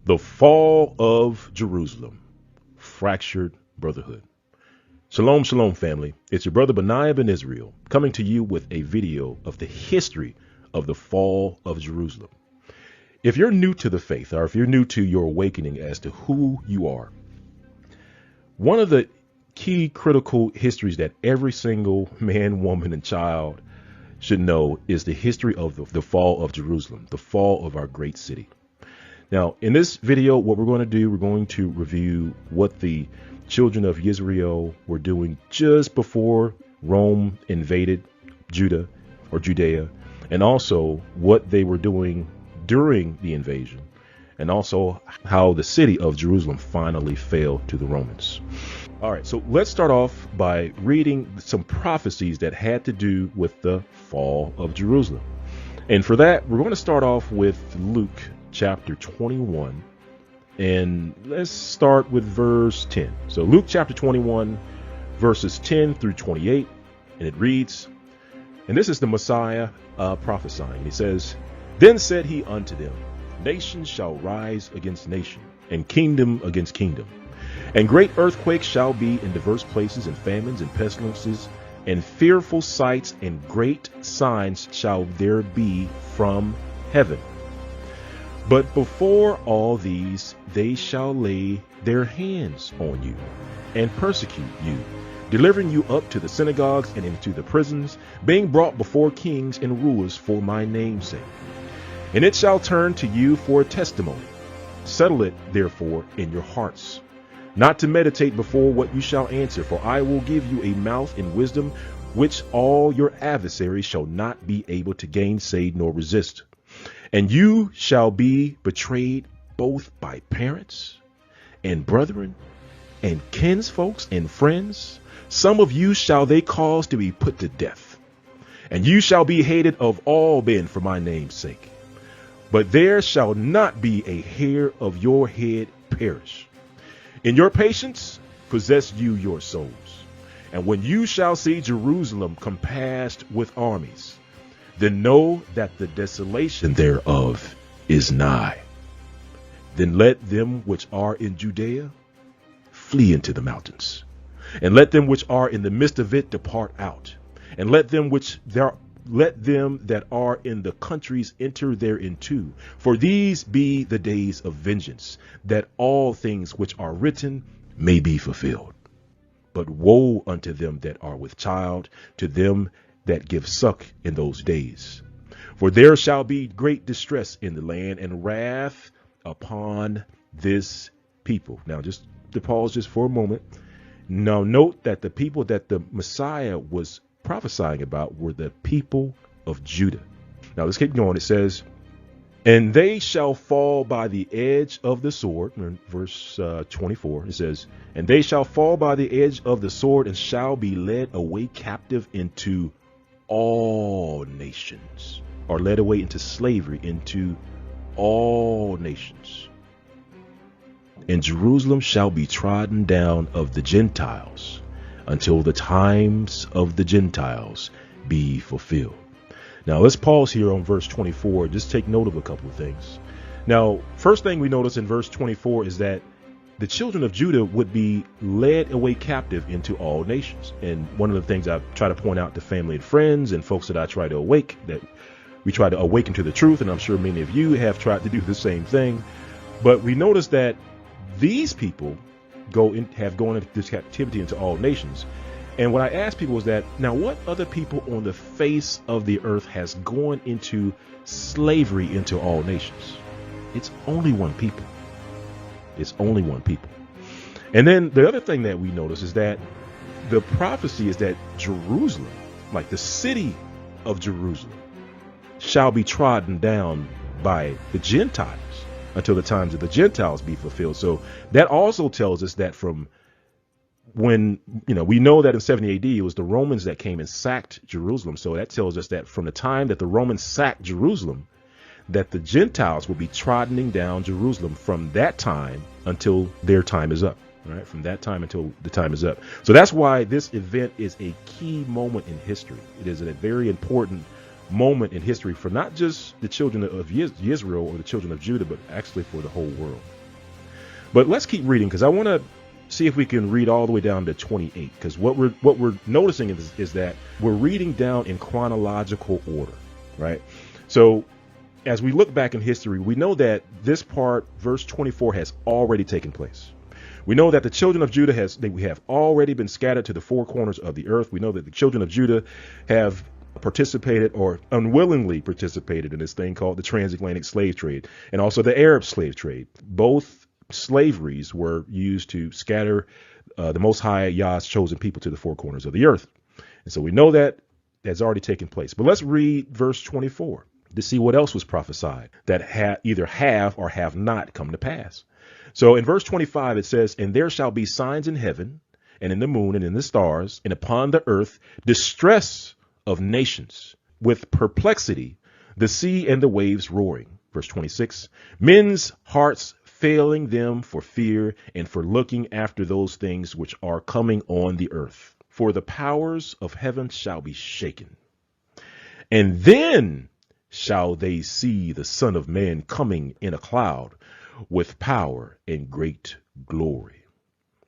The fall of Jerusalem, fractured brotherhood. Shalom, shalom, family. It's your brother Benaiah Ben Israel coming to you with a video of the history of the fall of Jerusalem. If you're new to the faith, or if you're new to your awakening as to who you are, one of the key critical histories that every single man, woman, and child should know is the history of the fall of Jerusalem, the fall of our great city. Now, in this video, what we're going to do, we're going to review what the children of Israel were doing just before Rome invaded Judah or Judea, and also what they were doing during the invasion, and also how the city of Jerusalem finally fell to the Romans. All right, so let's start off by reading some prophecies that had to do with the fall of Jerusalem. And for that, we're going to start off with Luke chapter 21, and let's start with verse 10. So Luke chapter 21, verses 10 through 28, and it reads, and this is the Messiah prophesying. He says, then said he unto them, nation shall rise against nation, and kingdom against kingdom, and great earthquakes shall be in diverse places, and famines and pestilences, and fearful sights and great signs shall there be from heaven. But before all these, they shall lay their hands on you and persecute you, delivering you up to the synagogues and into the prisons, being brought before kings and rulers for my name's sake. And it shall turn to you for a testimony. Settle it, therefore, in your hearts, not to meditate before what you shall answer, for I will give you a mouth and wisdom, which all your adversaries shall not be able to gainsay nor resist. And you shall be betrayed both by parents and brethren and kinsfolks and friends. Some of you shall they cause to be put to death. And you shall be hated of all men for my name's sake. But there shall not be a hair of your head perish. In your patience possess you your souls. And when you shall see Jerusalem compassed with armies, then know that the desolation thereof is nigh. Then let them which are in Judea flee into the mountains, and let them which are in the midst of it depart out, and let them that are in the countries enter thereinto. For these be the days of vengeance, that all things which are written may be fulfilled. But woe unto them that are with child, to them that give suck in those days. For there shall be great distress in the land, and wrath upon this people. Now, just to pause just for a moment. Now, note that the people that the Messiah was prophesying about were the people of Judah. Now, let's keep going. It says, and they shall fall by the edge of the sword. In verse 24, it says, and they shall fall by the edge of the sword, and shall be led away captive into all nations, or led away into slavery into all nations. And Jerusalem shall be trodden down of the Gentiles until the times of the Gentiles be fulfilled. Now let's pause here on verse 24. Just take note of a couple of things. Now, first thing we notice in verse 24 is that the children of Judah would be led away captive into all nations. And one of the things I try to point out to family and friends and folks that I try to we try to awaken to the truth, and I'm sure many of you have tried to do the same thing. But we notice that these people have gone into this captivity into all nations. And what I ask people is that, now what other people on the face of the earth has gone into slavery into all nations? It's only one people. It's only one people. And then the other thing that we notice is that the prophecy is that Jerusalem, like the city of Jerusalem, shall be trodden down by the Gentiles until the times of the Gentiles be fulfilled. So that also tells us that from when, we know that in 70 AD, it was the Romans that came and sacked Jerusalem. So that tells us that from the time that the Romans sacked Jerusalem, that the Gentiles will be troddening down Jerusalem from that time until their time is up. Right? From that time until the time is up. So that's why this event is a key moment in history. It is a very important moment in history for not just the children of Israel or the children of Judah, but actually for the whole world. But let's keep reading, because I want to see if we can read all the way down to 28, because what we're noticing is that we're reading down in chronological order, right? So as we look back in history, we know that this part, verse 24, has already taken place. We know that the children of Judah have already been scattered to the four corners of the earth. We know that the children of Judah have participated or unwillingly participated in this thing called the transatlantic slave trade, and also the Arab slave trade. Both slaveries were used to scatter the Most High Yah's chosen people to the four corners of the earth. And so we know that that's already taken place. But let's read verse 24 to see what else was prophesied that either have or have not come to pass. So in verse 25, it says, "And there shall be signs in heaven and in the moon and in the stars and upon the earth, distress of nations with perplexity, the sea and the waves roaring." Verse 26, "Men's hearts failing them for fear and for looking after those things which are coming on the earth. For the powers of heaven shall be shaken. And then shall they see the Son of Man coming in a cloud with power and great glory."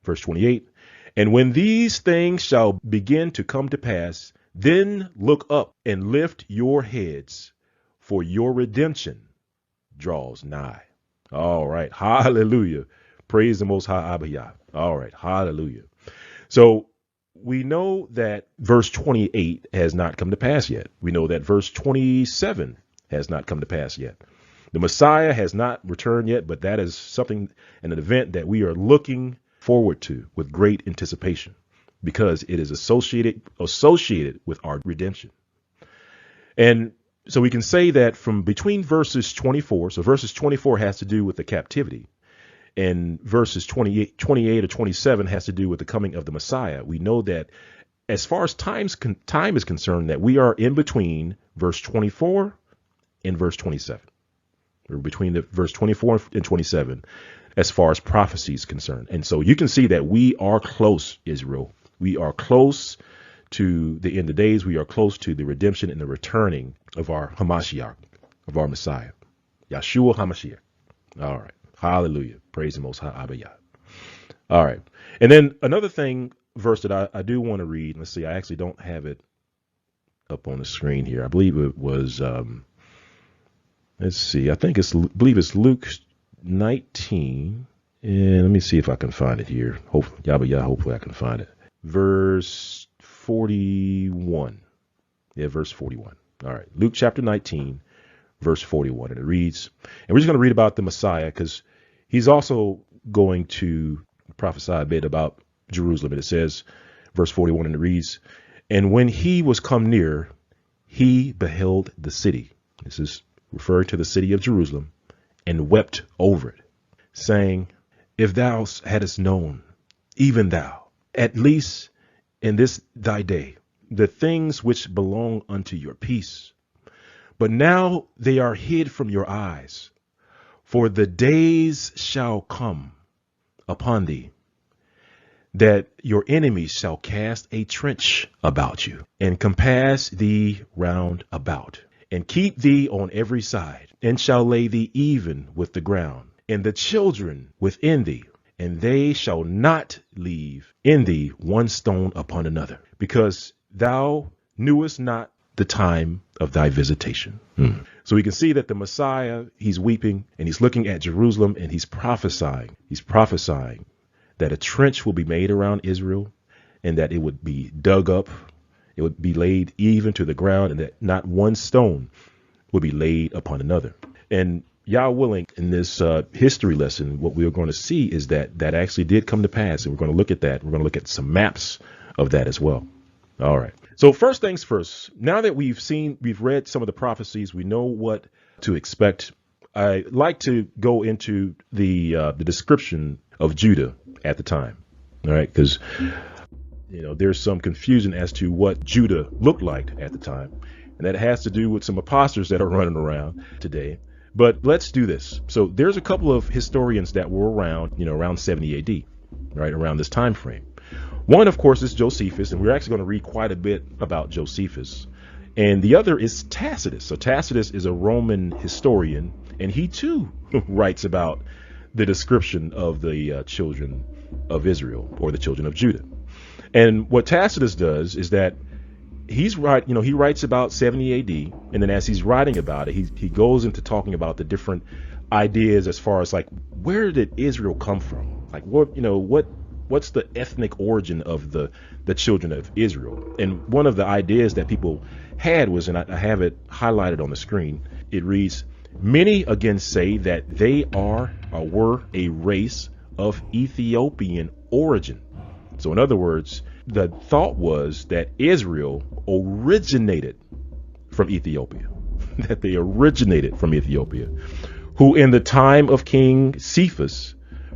Verse 28, "And when these things shall begin to come to pass, then look up and lift your heads, for your redemption draws nigh." All right. Hallelujah. Praise the Most High Abba Yah. All right. Hallelujah. So we know that verse 28 has not come to pass yet. We know that verse 27 has not come to pass yet. The Messiah has not returned yet, but that is something, an event that we are looking forward to with great anticipation, because it is associated with our redemption. And so we can say that from between verses 24, so verses 24 has to do with the captivity, and verses 28 or 27 has to do with the coming of the Messiah. We know that as far as time is concerned, that we are in between verse 24 and verse 27. We're between the verse 24 and 27 as far as prophecy is concerned. And so you can see that we are close, Israel. We are close to the end of days. We are close to the redemption and the returning of our Hamashiach, of our Messiah, Yahshua HaMashiach. All right. Hallelujah. Praise the Most High Abba Yah. All right. And then another verse that I do want to read. Let's see. I actually don't have it up on the screen here. I believe it was, let's see. I believe it's Luke 19. And let me see if I can find it here. Hopefully I can find it. Verse 41. Yeah, verse 41. All right. Luke chapter 19, verse 41. And it reads, and we're just going to read about the Messiah, because he's also going to prophesy a bit about Jerusalem. And it says, verse 41, and it reads, "And when he was come near, he beheld the city." This is referring to the city of Jerusalem, "and wept over it, saying, If thou hadst known, even thou, at least in this thy day, the things which belong unto your peace. But now they are hid from your eyes, for the days shall come upon thee, that your enemies shall cast a trench about you, and compass thee round about, and keep thee on every side, and shall lay thee even with the ground, and the children within thee, and they shall not leave in thee one stone upon another, because thou knewest not the time of thy visitation. So we can see that the Messiah, he's weeping and he's looking at Jerusalem and he's prophesying. He's prophesying that a trench will be made around Israel and that it would be dug up. It would be laid even to the ground, and that not one stone would be laid upon another. And Yah willing, in this history lesson, what we are going to see is that that actually did come to pass. And we're going to look at that. We're going to look at some maps of that as well. All right. So first things first, now that we've read some of the prophecies, we know what to expect. I like to go into the description of Judah at the time. All right. Because, there's some confusion as to what Judah looked like at the time. And that has to do with some imposters that are running around today. But let's do this. So there's a couple of historians that were around, around 70 AD, right, around this time frame. One, of course, is Josephus, and we're actually going to read quite a bit about Josephus. And the other is Tacitus. So Tacitus is a Roman historian, and he too writes about the description of the children of Israel, or the children of Judah. And what Tacitus does is that he writes about 70 AD, and then as he's writing about it, he goes into talking about the different ideas as far as like, where did Israel come from? Like, what's the ethnic origin of the children of Israel? And one of the ideas that people had was, and I have it highlighted on the screen, it reads, many again say that they are or were a race of Ethiopian origin. So in other words, the thought was that Israel originated from Ethiopia, that they originated from Ethiopia, who in the time of King Cephas,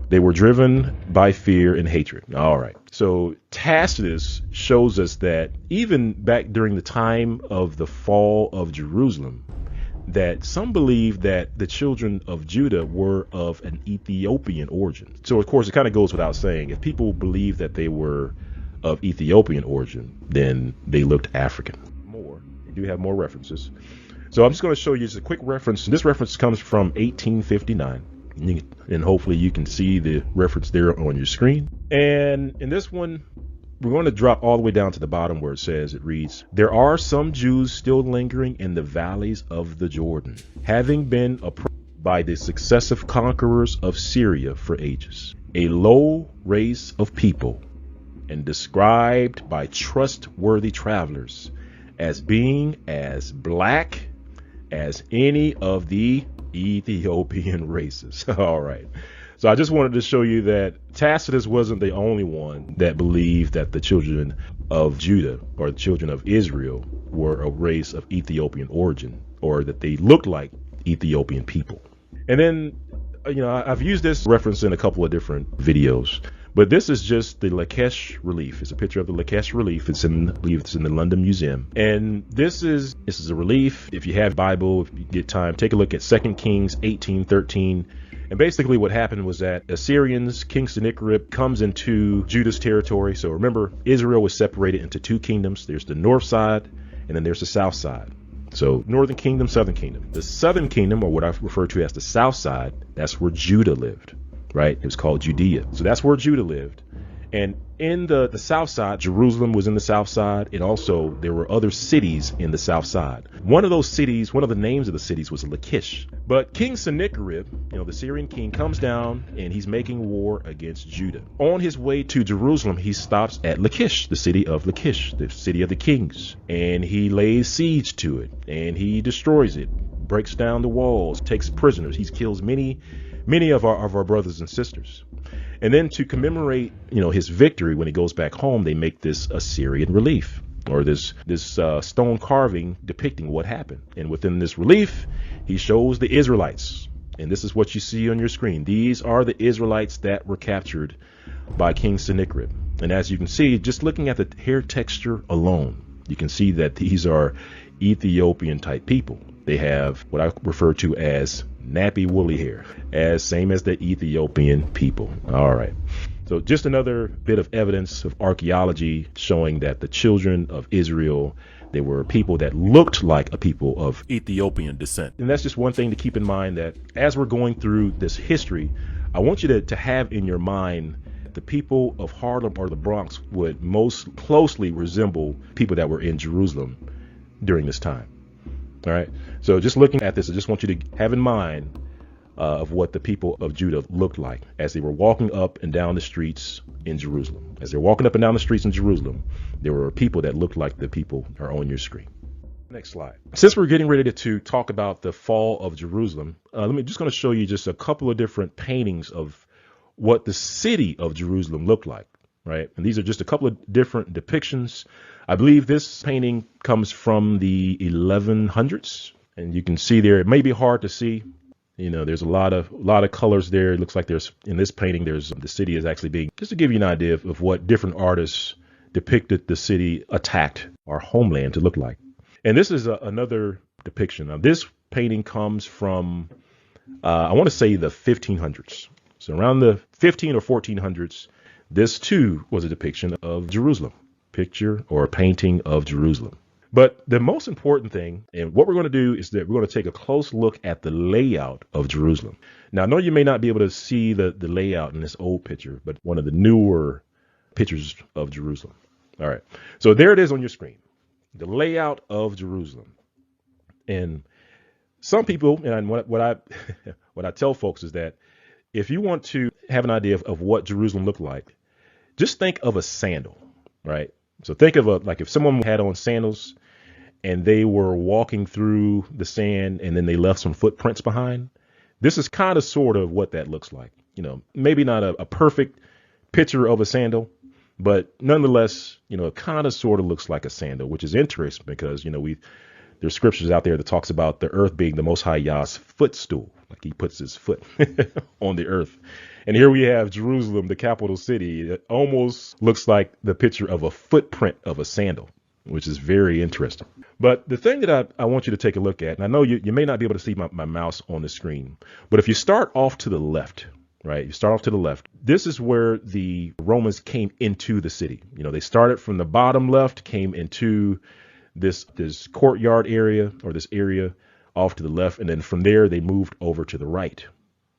they were driven by fear and hatred. All right. So Tacitus shows us that even back during the time of the fall of Jerusalem, that some believe that the children of Judah were of an Ethiopian origin. So, of course, it kind of goes without saying, if people believe that they were of Ethiopian origin, then they looked African. They do have more references. So I'm just going to show you just a quick reference. This reference comes from 1859. And hopefully you can see the reference there on your screen. And in this one, we're going to drop all the way down to the bottom where it reads, there are some Jews still lingering in the valleys of the Jordan, having been oppressed by the successive conquerors of Syria for ages, a low race of people, and described by trustworthy travelers as being as black as any of the Ethiopian races. All right. So I just wanted to show you that Tacitus wasn't the only one that believed that the children of Judah or the children of Israel were a race of Ethiopian origin, or that they looked like Ethiopian people. And then, I've used this reference in a couple of different videos, but this is just the Lachish relief. It's a picture of the Lachish relief. I believe it's in the London Museum. And this is a relief. If you have Bible, if you get time, take a look at 2 Kings 18:13. And basically what happened was that Assyrians, King Sennacherib comes into Judah's territory. So remember, Israel was separated into two kingdoms. There's the north side, and then there's the south side. So northern kingdom, southern kingdom. The southern kingdom, or what I refer to as the south side, that's where Judah lived, right? It was called Judea. So that's where Judah lived. And in the south side, Jerusalem was in the south side. And also there were other cities in the south side. One of those cities, one of the names of the cities was Lachish. But King Sennacherib, the Syrian king, comes down and he's making war against Judah. On his way to Jerusalem, he stops at Lachish, the city of Lachish, the city of the kings. And he lays siege to it and he destroys it, breaks down the walls, takes prisoners. He kills many of our brothers and sisters. And then to commemorate, his victory, when he goes back home, they make this Assyrian relief, or this stone carving depicting what happened. And within this relief, he shows the Israelites. And this is what you see on your screen. These are the Israelites that were captured by King Sennacherib. And as you can see, just looking at the hair texture alone, you can see that these are Ethiopian type people. They have what I refer to as nappy woolly hair, same as the Ethiopian people. All right. So just another bit of evidence of archaeology showing that the children of Israel, they were people that looked like a people of Ethiopian descent. And that's just one thing to keep in mind, that as we're going through this history, I want you to have in your mind the people of Harlem or the Bronx would most closely resemble people that were in Jerusalem during this time. All right. So just looking at this, I just want you to have in mind of what the people of Judah looked like as they were walking up and down the streets in Jerusalem. As they're walking up and down the streets in Jerusalem, there were people that looked like the people are on your screen. Next slide. Since we're getting ready to talk about the fall of Jerusalem, just going to show you just a couple of different paintings of what the city of Jerusalem looked like, right? And these are just a couple of different depictions. I believe this painting comes from the 1100s, and you can see there, it may be hard to see. You know, there's a lot of colors there. It looks like there's, in this painting, there's, the city is actually being, just to give you an idea of what different artists depicted the city attacked, our homeland, to look like. And this is another depiction. Now, this painting comes from, I want to say the 1500s. So around the 15 or 1400s, this too was a depiction of Jerusalem, picture or painting of Jerusalem. But the most important thing, and what we're going to do, is that we're going to take a close look at the layout of Jerusalem. Now, I know you may not be able to see the layout in this old picture, but one of the newer pictures of Jerusalem. All right. So there it is on your screen, the layout of Jerusalem. And some people, and what I tell folks is that if you want to have an idea of what Jerusalem looked like, just think of a sandal, right? So think of like if someone had on sandals and they were walking through the sand and then they left some footprints behind. This is kind of sort of what that looks like. You know, maybe not a perfect picture of a sandal, but nonetheless, you know, it kind of sort of looks like a sandal, which is interesting because, you know, there's scriptures out there that talks about the earth being the Most High Yah's footstool, like he puts his foot on the earth. And here we have Jerusalem, the capital city. It almost looks like the picture of a footprint of a sandal, which is very interesting. But the thing that I want you to take a look at, and I know you may not be able to see my mouse on the screen, but if you start off to the left, right, you start off to the left, this is where the Romans came into the city. You know, they started from the bottom left, came into this courtyard area, or this area off to the left, and then from there they moved over to the right.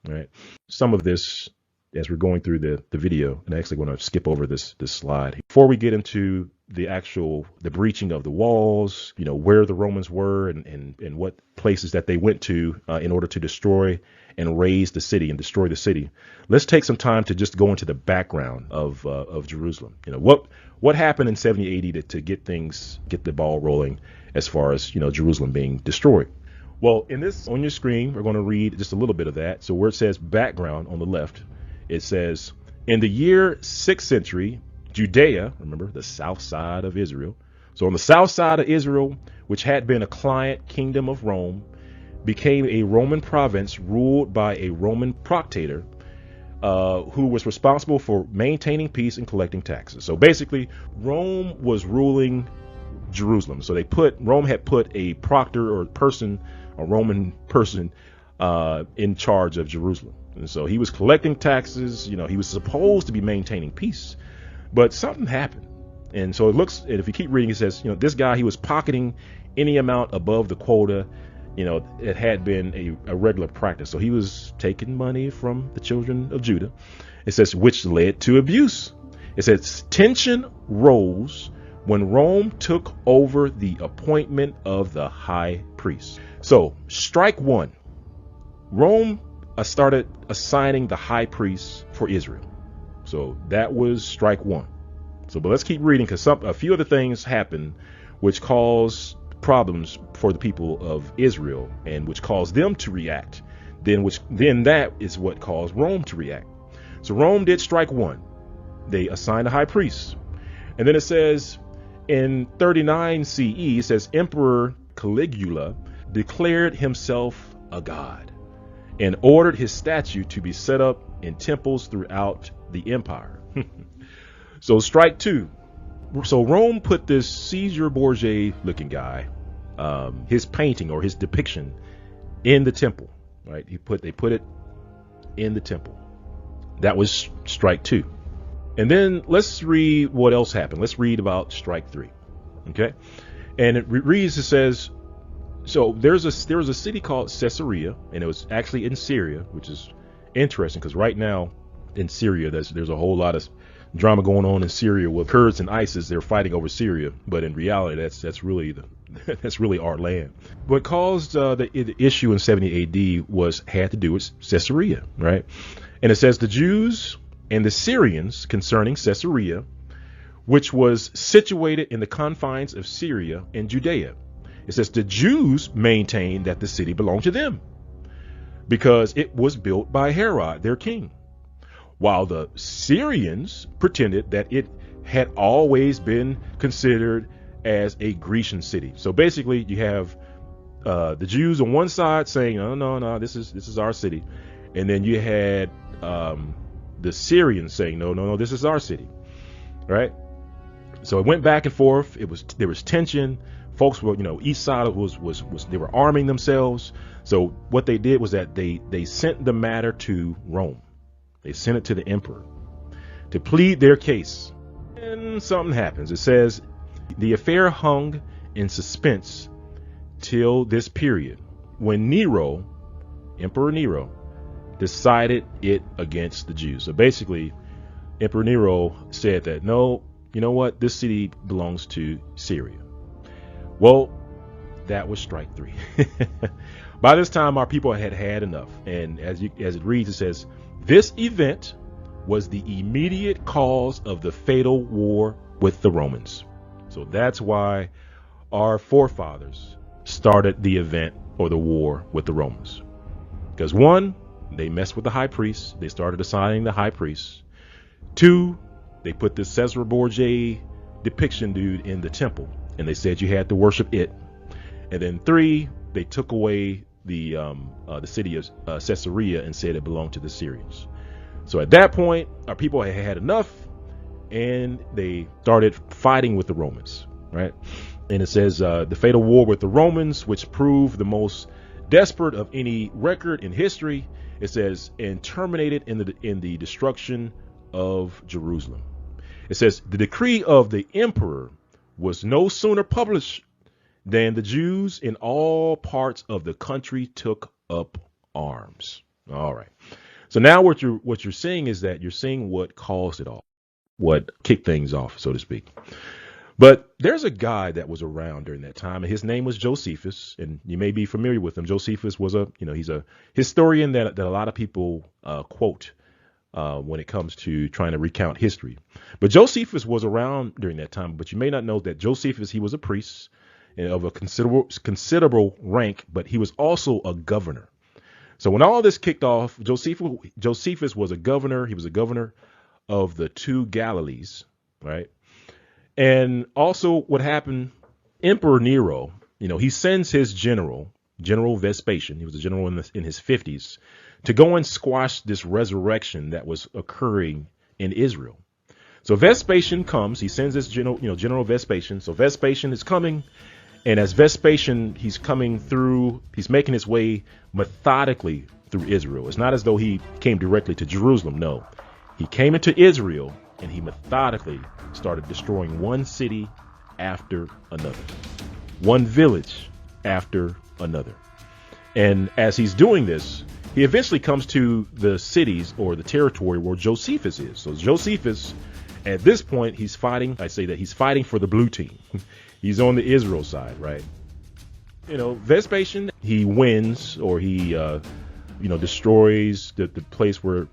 Right. Some of this, as we're going through the video, and I actually want to skip over this slide before we get into the breaching of the walls, you know, where the Romans were and what places that they went to in order to destroy and raise the city and destroy the city. Let's take some time to just go into the background of Jerusalem. You know, what happened in 70 AD to get the ball rolling as far as, you know, Jerusalem being destroyed. Well, in this on your screen, we're going to read just a little bit of that. So where it says background on the left, it says, in the year 6th century, Judea, remember the south side of Israel. So on the south side of Israel, which had been a client kingdom of Rome, became a Roman province ruled by a Roman procurator who was responsible for maintaining peace and collecting taxes. So basically, Rome was ruling Jerusalem. So Rome had put a proctor or person, a Roman person, in charge of Jerusalem. And so he was collecting taxes. You know, he was supposed to be maintaining peace, but something happened. And so and if you keep reading, it says, you know, this guy, he was pocketing any amount above the quota. You know, it had been a regular practice. So he was taking money from the children of Judah. It says, which led to abuse. It says tension rose when Rome took over the appointment of the high priest. So strike one, Rome started assigning the high priest for Israel. So that was strike one. So, but let's keep reading because a few other things happened which caused problems for the people of Israel and which caused them to react. Then that is what caused Rome to react. So Rome did strike one. They assigned a high priest. And then it says in 39 CE, it says Emperor Caligula declared himself a god and ordered his statue to be set up in temples throughout the empire. So strike two. So Rome put this Caesar Borgia looking guy, his painting or his depiction in the temple, right? They put it in the temple. That was strike two. And then let's read what else happened. Let's read about strike three. Okay. And it reads, it says, so there was a city called Caesarea, and it was actually in Syria, which is interesting because right now in Syria, there's a whole lot of drama going on in Syria with Kurds and ISIS. They're fighting over Syria, but in reality, that's really that's really our land. What caused the issue in 70 AD had to do with Caesarea, right? And it says the Jews and the Syrians concerning Caesarea, which was situated in the confines of Syria and Judea. It says the Jews maintained that the city belonged to them because it was built by Herod, their king, while the Syrians pretended that it had always been considered as a Grecian city. So basically you have the Jews on one side saying, no, this is our city. And then you had the Syrians saying, no, this is our city, right? So it went back and forth. There was tension. Folks were, each side was they were arming themselves. So what they did was that they sent the matter to Rome. They sent it to the emperor to plead their case. And something happens. It says the affair hung in suspense till this period when Nero, Emperor Nero, decided it against the Jews. So basically, Emperor Nero said that, no, you know what? This city belongs to Syria. Well, that was strike three. By this time, our people had had enough. And as it reads, it says, this event was the immediate cause of the fatal war with the Romans. So that's why our forefathers started the event or the war with the Romans. Because one, they messed with the high priests. They started assigning the high priests. Two, they put the Caesar Borgia depiction dude in the temple, and they said you had to worship it. And then three, they took away the city of Caesarea and said it belonged to the Syrians. So at that point, our people had had enough, and they started fighting with the Romans, right? And it says the fatal war with the Romans, which proved the most desperate of any record in history. It says, and terminated in the destruction of Jerusalem. It says the decree of the emperor was no sooner published than the Jews in all parts of the country took up arms. All right. So now what you're seeing is that you're seeing what caused it all, what kicked things off, so to speak. But there's a guy that was around during that time, and his name was Josephus, and you may be familiar with him. Josephus was he's a historian that a lot of people quote when it comes to trying to recount history. But Josephus was around during that time, but you may not know that Josephus, he was a priest and of a considerable rank, but he was also a governor. So when all this kicked off, Josephus was a governor. He was a governor of the two Galilees, right? And also what happened, Emperor Nero, he sends his General Vespasian, he was a general in his 50s, to go and squash this resurrection that was occurring in Israel. So Vespasian comes, he sends his General Vespasian. So Vespasian is coming, and as Vespasian, he's coming through, he's making his way methodically through Israel. It's not as though he came directly to Jerusalem. No, he came into Israel and he methodically started destroying one city after another, one village after another. And as he's doing this, he eventually comes to the cities or the territory where Josephus is. So Josephus, at this point, he's fighting. I say that he's fighting for the blue team. He's on the Israel side, right? Vespasian, he wins, or he, destroys the place where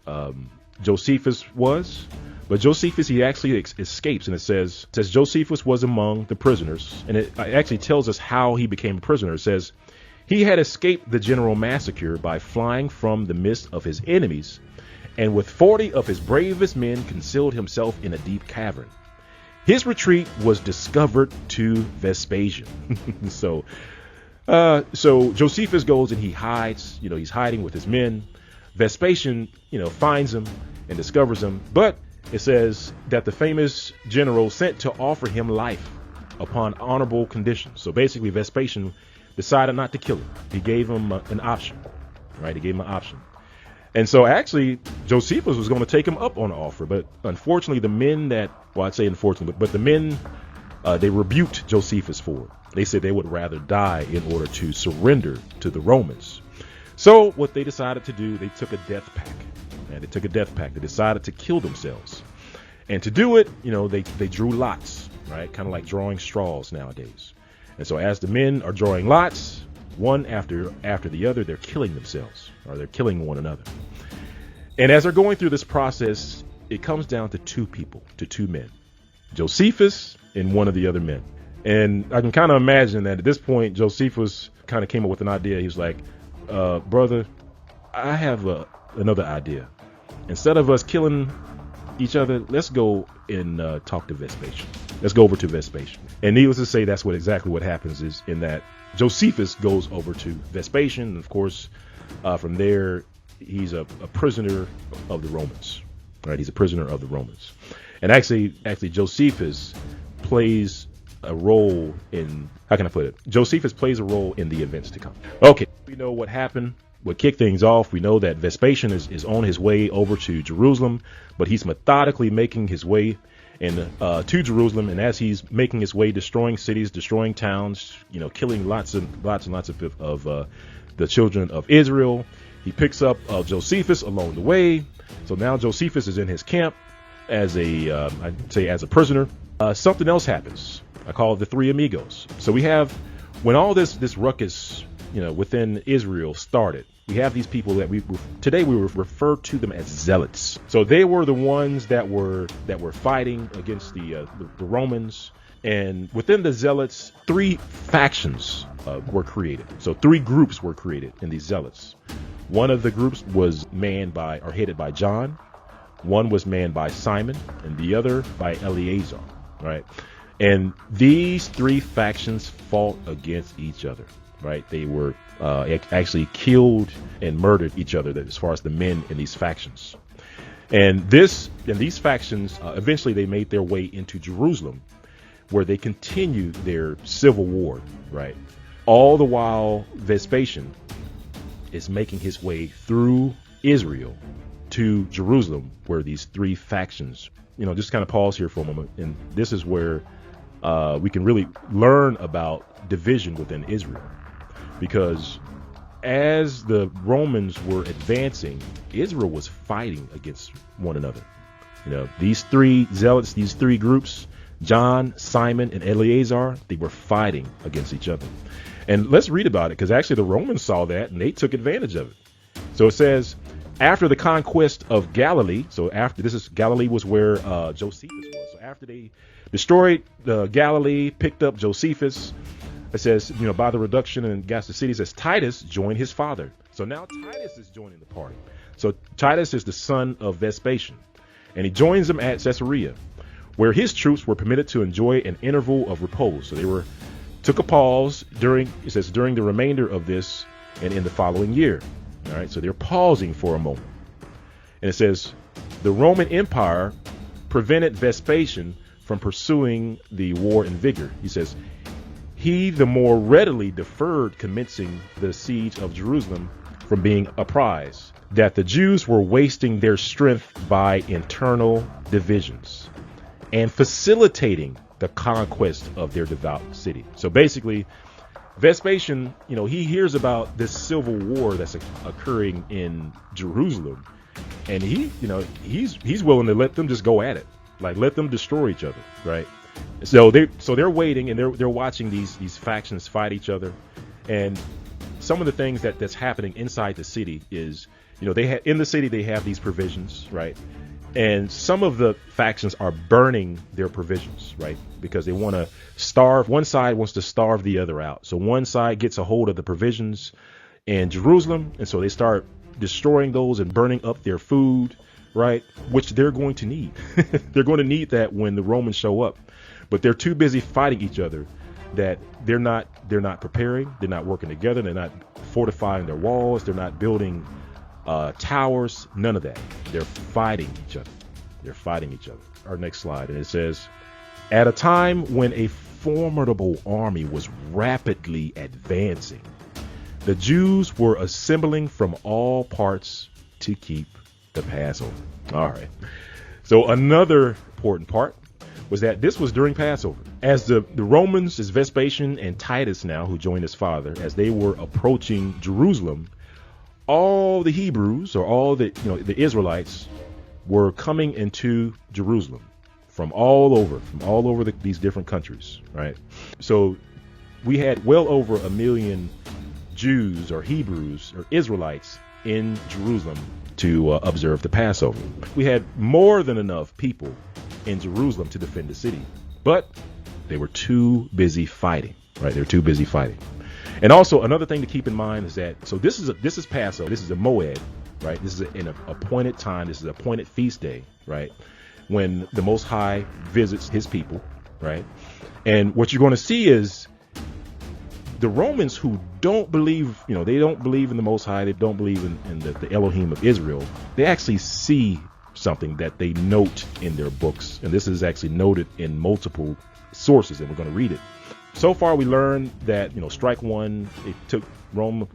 Josephus was. But Josephus, he actually escapes, and it says Josephus was among the prisoners, and it actually tells us how he became a prisoner. It says he had escaped the general massacre by flying from the midst of his enemies, and with 40 of his bravest men concealed himself in a deep cavern. His retreat was discovered to Vespasian. So Josephus goes and he hides. He's hiding with his men. Vespasian, finds him and discovers him. But it says that the famous general sent to offer him life upon honorable conditions. So basically, Vespasian decided not to kill him. He gave him an option, right? He gave him an option. And so actually, Josephus was going to take him up on the offer. But unfortunately, the men but the men, they rebuked Josephus for it. They said they would rather die in order to surrender to the Romans. So what they decided to do, they took a death pact. and they took a death pact. They decided to kill themselves. And to do it, they drew lots, right? Kind of like drawing straws nowadays. And so as the men are drawing lots, one after the other, they're killing themselves, or they're killing one another. And as they're going through this process, it comes down to two men, Josephus and one of the other men. And I can kind of imagine that at this point, Josephus kind of came up with an idea. He was like, brother, I have another idea. Instead of us killing each other, let's go and talk to Vespasian. Let's go over to Vespasian. And needless to say, that's exactly what happens, is in that Josephus goes over to Vespasian. And of course, from there, he's a prisoner of the Romans. Right? He's a prisoner of the Romans. And actually, Josephus plays a role in, how can I put it? Josephus plays a role in the events to come. Okay, we know what happened. What kicked things off, we know that Vespasian is on his way over to Jerusalem, but he's methodically making his way to Jerusalem. And as he's making his way, destroying cities, destroying towns, killing lots of the children of Israel, he picks up Josephus along the way. So now Josephus is in his camp as a prisoner. Something else happens. I call it the three amigos. So we have, when all this ruckus, within Israel started, we have these people that today we refer to them as zealots. So they were the ones that were fighting against the Romans. And within the zealots, three factions were created. So three groups were created in these zealots. One of the groups was headed by John. One was manned by Simon, and the other by Eleazar. Right. And these three factions fought against each other, right? They were actually killed and murdered each other, as far as the men in these factions. And these factions, eventually they made their way into Jerusalem, where they continued their civil war, right? All the while Vespasian is making his way through Israel to Jerusalem, where these three factions, just kind of pause here for a moment. And this is where we can really learn about division within Israel, because as the Romans were advancing, Israel was fighting against one another. These three zealots, these three groups, John, Simon, and Eleazar, they were fighting against each other. And let's read about it, because actually the Romans saw that and they took advantage of it. So it says, after the conquest of Galilee, Galilee was where Josephus was. So after they destroyed Galilee, picked up Josephus, it says, by the reduction in against the cities, as Titus joined his father. So now Titus is joining the party. So Titus is the son of Vespasian, and he joins them at Caesarea, where his troops were permitted to enjoy an interval of repose. So they took a pause during the remainder of this and in the following year. All right, so they're pausing for a moment. And it says, the Roman Empire prevented Vespasian from pursuing the war in vigor. He says, he the more readily deferred commencing the siege of Jerusalem from being a prize, that the Jews were wasting their strength by internal divisions and facilitating the conquest of their devout city. So basically, Vespasian, he hears about this civil war that's occurring in Jerusalem, and he's willing to let them just go at it, like let them destroy each other, right? So they're waiting, and they're watching these factions fight each other. And some of the things that's happening inside the city is, in the city they have these provisions, right? And some of the factions are burning their provisions, right? Because they want to starve. One side wants to starve the other out. So one side gets a hold of the provisions in Jerusalem, and so they start destroying those and burning up their food, right? Which they're going to need. They're going to need that when the Romans show up. But they're too busy fighting each other that they're not preparing. They're not working together. They're not fortifying their walls. They're not building towers, none of that. They're fighting each other. They're fighting each other. Our next slide, and it says, at a time when a formidable army was rapidly advancing, the Jews were assembling from all parts to keep the Passover. All right. So another important part was that this was during Passover. As the Romans, as Vespasian and Titus now, who joined his father, as they were approaching Jerusalem, all the Hebrews, or all the the Israelites, were coming into Jerusalem from all over these different countries, right? So we had well over 1 million Jews or Hebrews or Israelites in Jerusalem to observe the Passover. We had more than enough people in Jerusalem to defend the city, but they were too busy fighting, right? They were too busy fighting. And also another thing to keep in mind is that, so this is Passover, this is a Moed, right? This is an appointed time, this is an appointed feast day, right? When the Most High visits his people, right? And what you're going to see is the Romans, who don't believe, they don't believe in the Most High, they don't believe in the Elohim of Israel, they actually see something that they note in their books. And this is actually noted in multiple sources, and we're going to read it. So far, we learned that, strike one, it took Rome,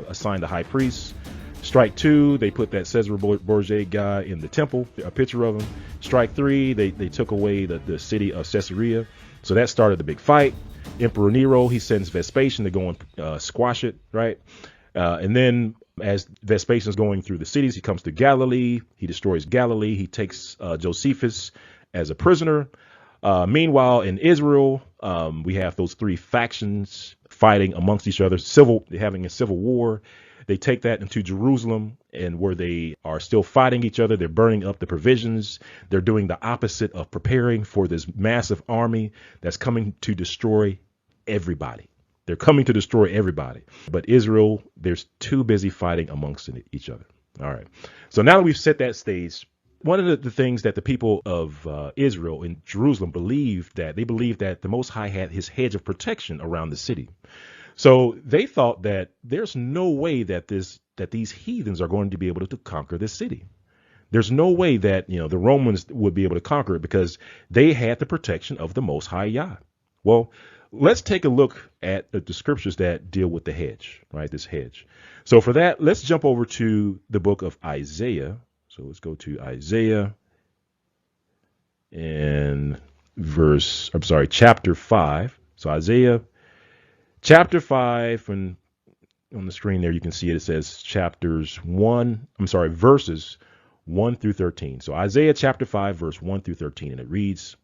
assigned a high priest. Strike two, they put that Caesar Borgia guy in the temple, a picture of him. Strike three, they took away the city of Caesarea. So that started the big fight. Emperor Nero, he sends Vespasian to go and squash it, right? And then as Vespasian's going through the cities, he comes to Galilee. He destroys Galilee. He takes Josephus as a prisoner. Meanwhile, in Israel, we have those three factions fighting amongst each other, having a civil war. They take that into Jerusalem, and where they are still fighting each other, they're burning up the provisions. They're doing the opposite of preparing for this massive army that's coming to destroy everybody. They're coming to destroy everybody. But Israel, they're too busy fighting amongst each other. All right. So now that we've set that stage, one of the things that the people of Israel in Jerusalem believed that the Most High had his hedge of protection around the city. So they thought that there's no way that these heathens are going to be able to conquer this city. There's no way that the Romans would be able to conquer it, because they had the protection of the Most High Yah. Well, let's take a look at the scriptures that deal with the hedge, right? This hedge. So for that, let's jump over to the book of Isaiah. So let's go to Isaiah and chapter 5. So Isaiah chapter 5, and on the screen there you can see it says verses 1 through 13. So Isaiah chapter 5, verse 1 through 13, and it reads,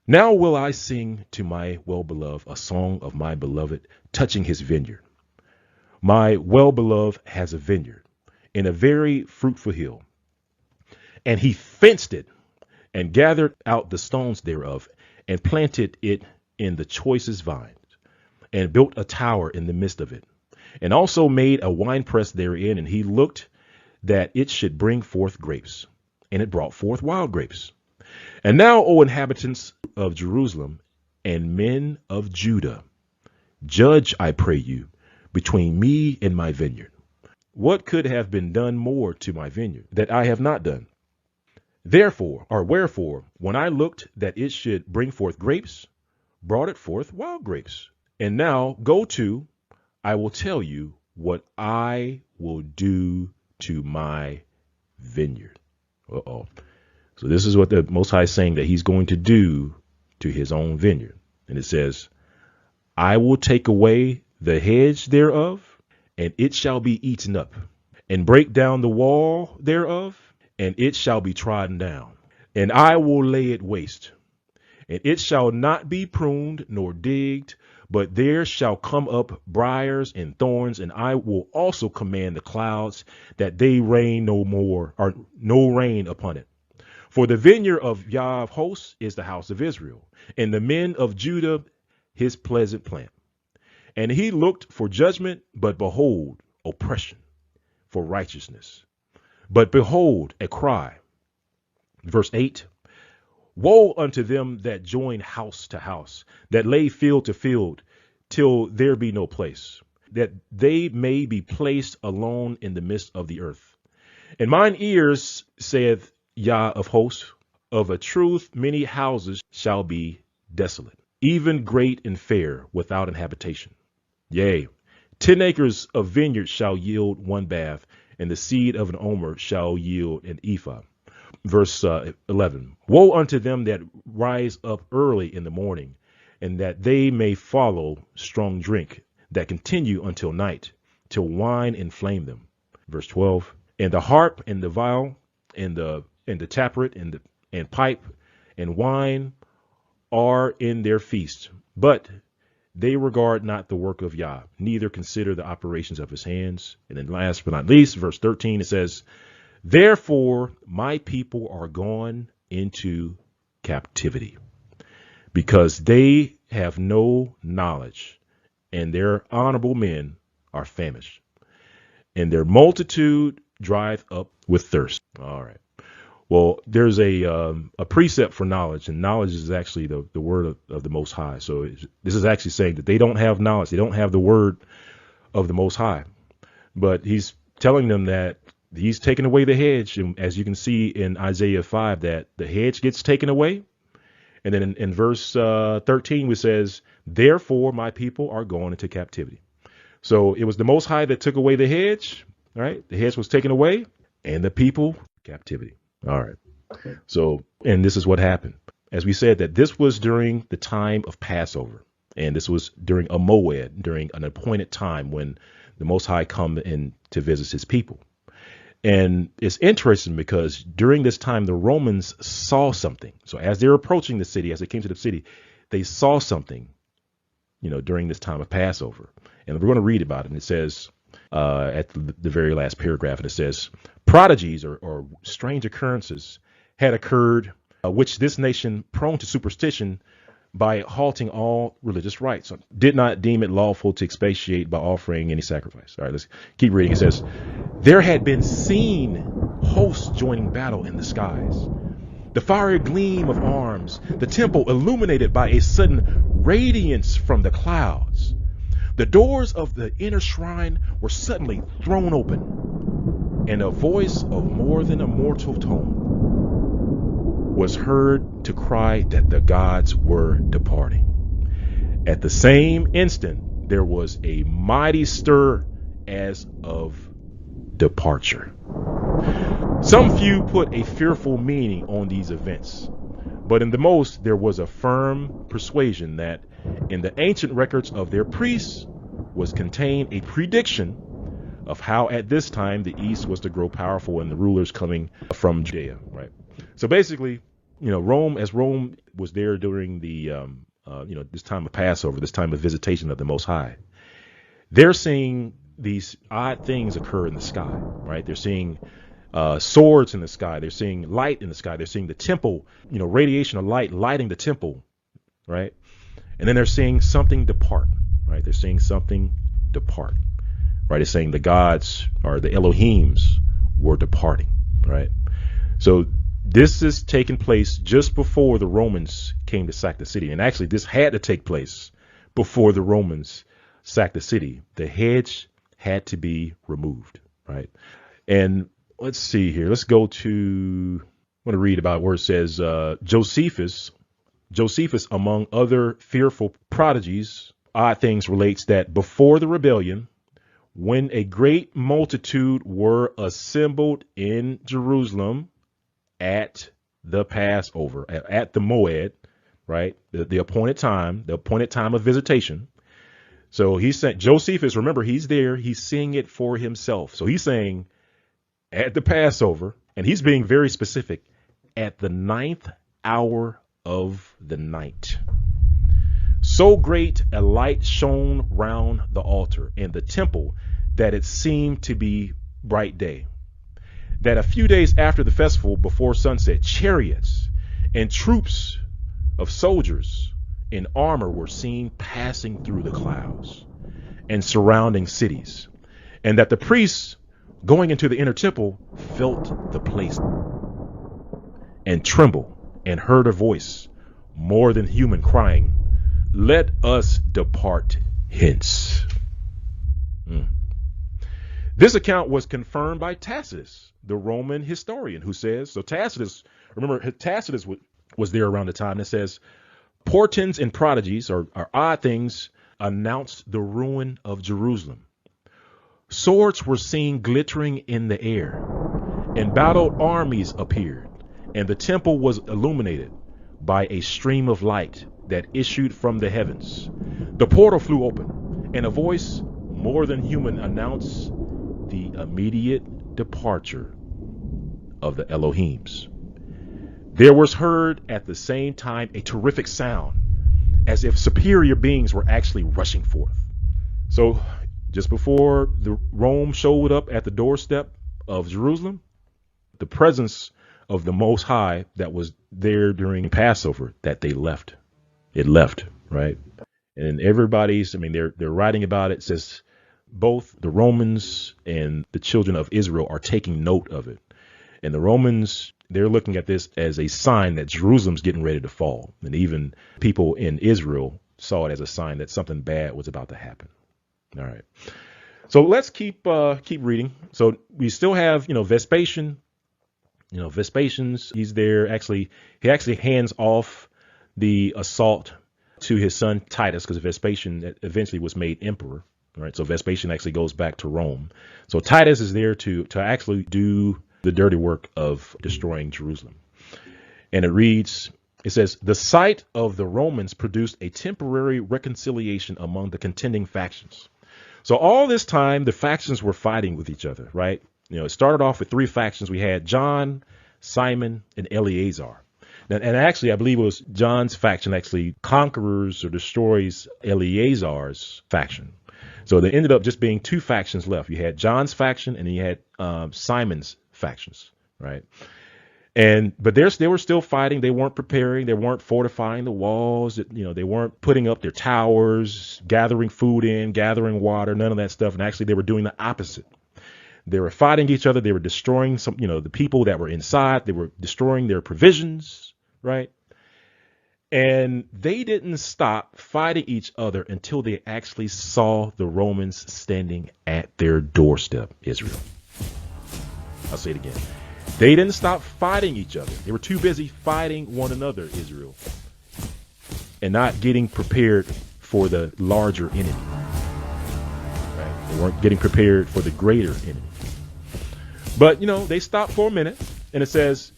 "Now will I sing to my well-beloved a song of my beloved touching his vineyard. My well-beloved has a vineyard in a very fruitful hill, and he fenced it and gathered out the stones thereof and planted it in the choicest vines, and built a tower in the midst of it, and also made a winepress therein, and he looked that it should bring forth grapes, and it brought forth wild grapes. And now, O inhabitants of Jerusalem and men of Judah, judge, I pray you, between me and my vineyard. What could have been done more to my vineyard that I have not done? Wherefore, when I looked that it should bring forth grapes, brought it forth wild grapes. And now I will tell you what I will do to my vineyard." So this is what the Most High is saying that he's going to do to his own vineyard. And it says, "I will take away the hedge thereof, and it shall be eaten up, and break down the wall thereof, and it shall be trodden down. And I will lay it waste, and it shall not be pruned nor digged, but there shall come up briars and thorns, and I will also command the clouds that they rain no more, or no rain upon it. For the vineyard of Yah of hosts is the house of Israel, and the men of Judah his pleasant plant. And he looked for judgment, but behold, oppression, for righteousness. But behold, a cry." Verse 8, "Woe unto them that join house to house, that lay field to field, till there be no place, that they may be placed alone in the midst of the earth. And mine ears, saith Yah of hosts, of a truth many houses shall be desolate, even great and fair, without an habitation. Yea, 10 acres of vineyard shall yield one bath, and the seed of an omer shall yield an ephah." Verse 11, "Woe unto them that rise up early in the morning, and that they may follow strong drink, that continue until night, till wine inflame them. Verse 12. And the harp and the viol and the tabret and pipe and wine are in their feast, but they regard not the work of Yah, neither consider the operations of his hands. And then last but not least, verse 13, it says, therefore my people are gone into captivity, because they have no knowledge, and their honorable men are famished, and their multitude drieth up with thirst. All right. Well, there's a precept for knowledge, and knowledge is actually the word of the Most High. So this is actually saying that they don't have knowledge. They don't have the word of the Most High. But he's telling them that he's taken away the hedge. And as you can see in Isaiah 5, that the hedge gets taken away. And then in verse 13, it says, therefore my people are going into captivity. So it was the Most High that took away the hedge, right? The hedge was taken away, and the people captivity. All right. So, and this is what happened. As we said, that this was during the time of Passover, and this was during a moed, during an appointed time when the Most High come in to visit his people. And it's interesting because during this time, the Romans saw something. So as they're approaching the city, as they came to the city, they saw something, during this time of Passover. And we're going to read about it. And it says at the very last paragraph, and it says, prodigies or strange occurrences had occurred, which this nation, prone to superstition, by halting all religious rites, did not deem it lawful to expatiate by offering any sacrifice. All right, let's keep reading. It says, there had been seen hosts joining battle in the skies, the fiery gleam of arms, the temple illuminated by a sudden radiance from the clouds. The doors of the inner shrine were suddenly thrown open, and a voice of more than a mortal tone was heard to cry that the gods were departing. At the same instant, there was a mighty stir as of departure. Some few put a fearful meaning on these events, but in the most there was a firm persuasion that in the ancient records of their priests was contained a prediction of how at this time the East was to grow powerful and the rulers coming from Judea, right? So basically, Rome was there during the, this time of Passover, this time of visitation of the Most High. They're seeing these odd things occur in the sky, right? They're seeing swords in the sky. They're seeing light in the sky. They're seeing the temple, radiation of light lighting the temple, right? And then they're seeing something depart, right? They're seeing something depart, right? It's saying the gods or the Elohims were departing, right? So this is taking place just before the Romans came to sack the city. And actually, this had to take place before the Romans sacked the city. The hedge had to be removed, right? And let's see here. Let's go to, I want to read about where it says, Josephus, among other fearful prodigies, odd things, relates that before the rebellion, when a great multitude were assembled in Jerusalem at the Passover, at the Moed, right? The appointed time of visitation. So he sent Josephus, remember, he's there, he's seeing it for himself. So he's saying at the Passover, and he's being very specific, at the 9th hour of the night. So great a light shone round the altar and the temple that it seemed to be bright day. That a few days after the festival, before sunset, chariots and troops of soldiers in armor were seen passing through the clouds and surrounding cities, and that the priests going into the inner temple felt the place and trembled and heard a voice more than human crying, "Let us depart hence." This account was confirmed by Tacitus, the Roman historian, who says, so Tacitus, remember, Tacitus was there around the time that says, portents and prodigies, or odd things, announced the ruin of Jerusalem. Swords were seen glittering in the air, and battled armies appeared, and the temple was illuminated by a stream of light that issued from the heavens. The portal flew open, and a voice more than human announced, the immediate departure of the Elohims. There was heard at the same time a terrific sound, as if superior beings were actually rushing forth. So just before the Rome showed up at the doorstep of Jerusalem, the presence of the Most High that was there during Passover, that they left. It left, right? And everybody's, they're writing about it. It says both the Romans and the children of Israel are taking note of it. And the Romans, they're looking at this as a sign that Jerusalem's getting ready to fall. And even people in Israel saw it as a sign that something bad was about to happen. All right. So let's keep reading. So we still have, Vespasian. Vespasian's, he's there. He actually hands off the assault to his son Titus, because Vespasian eventually was made emperor. All right. So Vespasian actually goes back to Rome. So Titus is there to actually do the dirty work of destroying Jerusalem. And it says, the sight of the Romans produced a temporary reconciliation among the contending factions. So all this time, the factions were fighting with each other, right? It started off with three factions. We had John, Simon, and Eleazar. And actually, I believe it was John's faction actually conquers or destroys Eleazar's faction. So there ended up just being two factions left. You had John's faction and you had Simon's factions, right? But they were still fighting. They weren't preparing. They weren't fortifying the walls. They weren't putting up their towers, gathering food in, gathering water, none of that stuff. And actually, they were doing the opposite. They were fighting each other. They were destroying the people that were inside. They were destroying their provisions, right? And they didn't stop fighting each other until they actually saw the Romans standing at their doorstep, Israel. I'll say it again. They didn't stop fighting each other. They were too busy fighting one another, Israel, and not getting prepared for the larger enemy. Right? They weren't getting prepared for the greater enemy. But, they stopped for a minute, and it says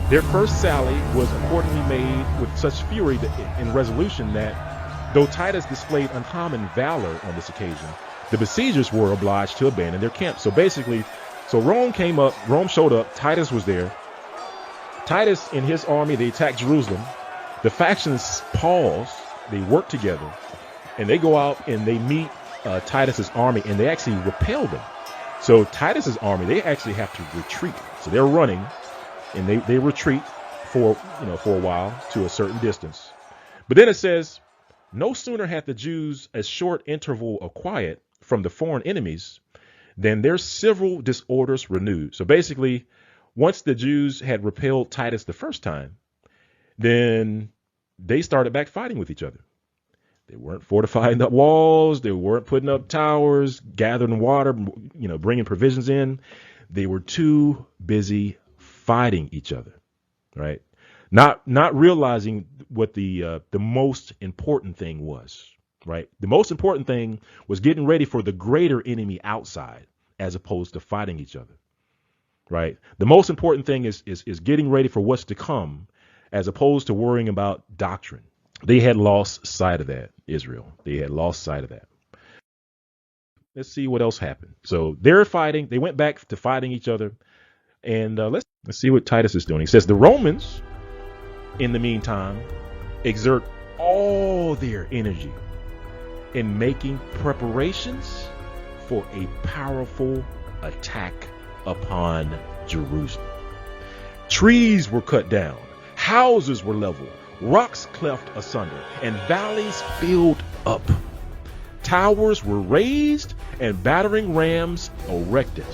their first sally was accordingly made with such fury and resolution that, though Titus displayed uncommon valor on this occasion, the besiegers were obliged to abandon their camp. So basically, Rome showed up, Titus was there. Titus and his army, they attacked Jerusalem. The factions paused, they work together, and they go out and they meet Titus's army, and they actually repel them. So Titus's army, they actually have to retreat. So they're running, and they retreat for a while to a certain distance. But then it says, no sooner had the Jews a short interval of quiet from the foreign enemies than their civil disorders renewed. So basically, once the Jews had repelled Titus the first time, then they started back fighting with each other. They weren't fortifying the walls. They weren't putting up towers, gathering water, bringing provisions in. They were too busy fighting each other, right? Not realizing what the most important thing was, right? The most important thing was getting ready for the greater enemy outside, as opposed to fighting each other, right? The most important thing is getting ready for what's to come, as opposed to worrying about doctrine. They had lost sight of that, Israel. They had lost sight of that. Let's see what else happened. So they're fighting. They went back to fighting each other. And let's see what Titus is doing. He says the Romans, in the meantime, exert all their energy in making preparations for a powerful attack upon Jerusalem. Trees were cut down, houses were leveled, rocks cleft asunder, and valleys filled up. Towers were raised and battering rams erected,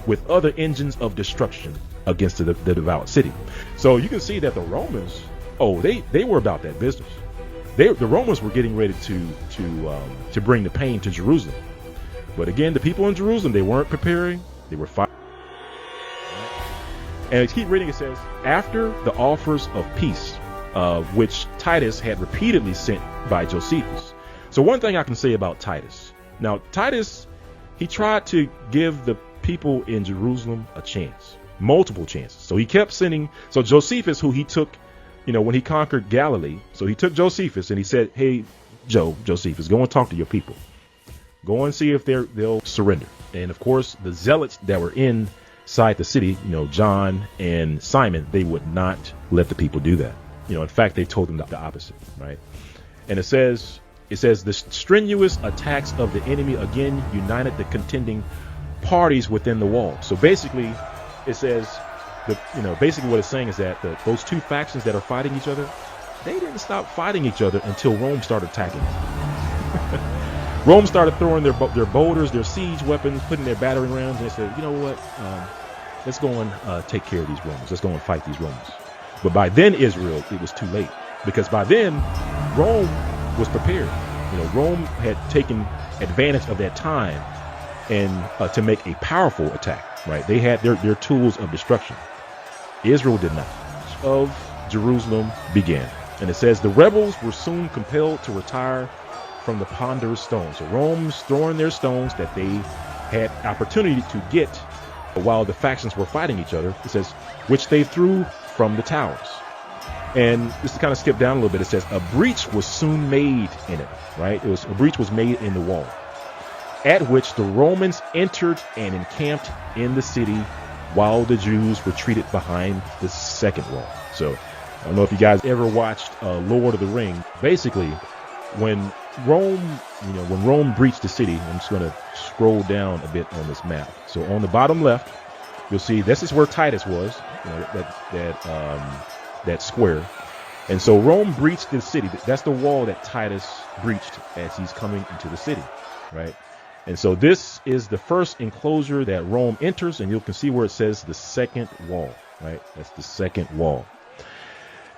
with other engines of destruction against the devout city. So you can see that the Romans, they were about that business. The Romans were getting ready to bring the pain to Jerusalem. But again, the people in Jerusalem, they weren't preparing. They were fighting. And keep reading. It says, after the offers of peace, which Titus had repeatedly sent by Josephus. So one thing I can say about Titus. Now, Titus, he tried to give the people in Jerusalem a chance, multiple chances. So he kept sending. So Josephus, who he took, when he conquered Galilee, so he took Josephus and he said, hey, Josephus, go and talk to your people. Go and see if they'll surrender. And of course, the zealots that were inside the city, John and Simon, they would not let the people do that. In fact, they told them the opposite, right? And it says the strenuous attacks of the enemy again united the contending parties within the wall. So basically, it says basically what it's saying is that those two factions that are fighting each other, they didn't stop fighting each other until Rome started attacking. Rome started throwing their boulders, their siege weapons, putting their battering rams, and they said, you know what, let's go and take care of these Romans. Let's go and fight these Romans. But by then, Israel, it was too late, because by then, Rome was prepared. Rome had taken advantage of that time and to make a powerful attack, right? They had their tools of destruction. Israel did not. Of Jerusalem began. And it says the rebels were soon compelled to retire from the ponderous stones. So Rome's throwing their stones that they had opportunity to get while the factions were fighting each other. It says, which they threw from the towers. And just to kind of skip down a little bit, it says a breach was soon made in it, right? A breach was made in the wall, at which the Romans entered and encamped in the city while the Jews retreated behind the second wall. So I don't know if you guys ever watched Lord of the Rings. Basically, when Rome breached the city, I'm just going to scroll down a bit on this map. So on the bottom left, you'll see this is where Titus was, that square. And so Rome breached the city. That's the wall that Titus breached as he's coming into the city, right? And so this is the first enclosure that Rome enters, and you can see where it says the second wall, right? That's the second wall.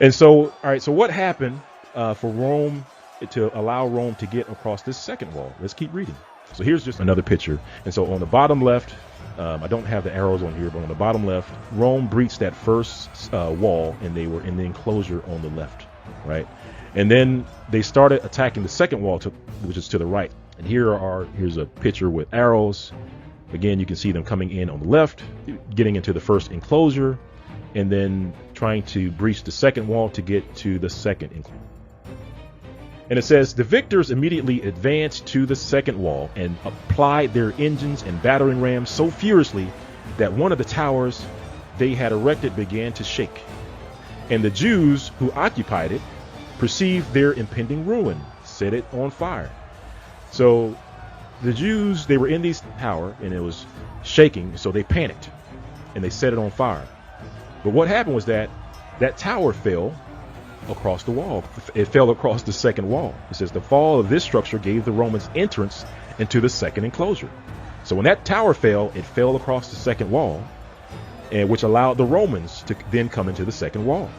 And so, all right, so what happened for Rome to allow Rome to get across this second wall? Let's keep reading. So here's just another picture. And so on the bottom left, I don't have the arrows on here, but on the bottom left, Rome breached that first wall, and they were in the enclosure on the left, right? And then they started attacking the second wall, which is to the right. And here's a picture with arrows. Again, you can see them coming in on the left, getting into the first enclosure, and then trying to breach the second wall to get to the second enclosure. And it says the victors immediately advanced to the second wall and applied their engines and battering rams so furiously that one of the towers they had erected began to shake. And the Jews who occupied it perceived their impending ruin, set it on fire. So the Jews, they were in this tower and it was shaking, so they panicked and they set it on fire. But what happened was that tower fell across the wall. It fell across the second wall. It says the fall of this structure gave the Romans entrance into the second enclosure. So when that tower fell, it fell across the second wall, and which allowed the Romans to then come into the second wall.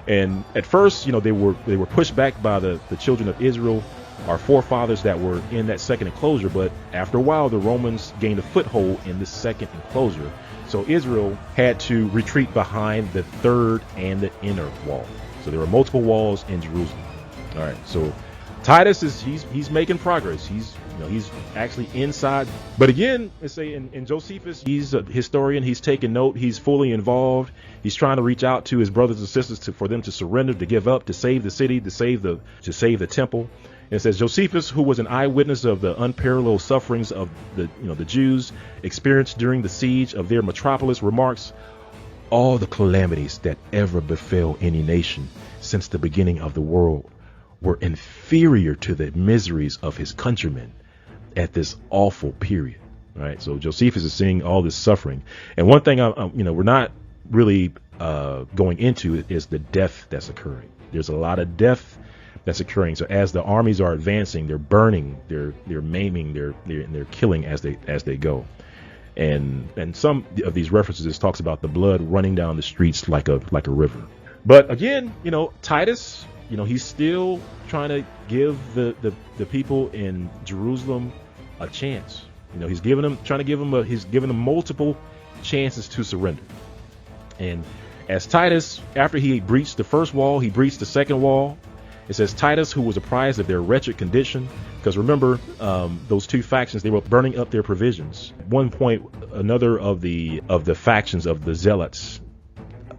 And at first, they were pushed back by the children of Israel, our forefathers that were in that second enclosure. But after a while, the Romans gained a foothold in the second enclosure. So Israel had to retreat behind the third and the inner wall. So there were multiple walls in Jerusalem. All right. So Titus he's making progress. He's actually inside. But again, let's say in Josephus, he's a historian. He's taking note. He's fully involved. He's trying to reach out to his brothers and sisters for them to surrender, to give up, to save the city, to save the temple. And it says Josephus, who was an eyewitness of the unparalleled sufferings of the Jews experienced during the siege of their metropolis, remarks, all the calamities that ever befell any nation since the beginning of the world were inferior to the miseries of his countrymen at this awful period. Right. So Josephus is seeing all this suffering. And one thing we're not really going into is the death that's occurring. There's a lot of death that's occurring. So as the armies are advancing, they're burning, they're maiming, they're killing as they go. And some of these references talks about the blood running down the streets like a river. But again, Titus, he's still trying to give the people in Jerusalem a chance. He's giving them multiple chances to surrender. And as Titus, after he breached the first wall, he breached the second wall. It says Titus, who was apprised of their wretched condition, because remember, those two factions, they were burning up their provisions. At one point, another of the factions of the zealots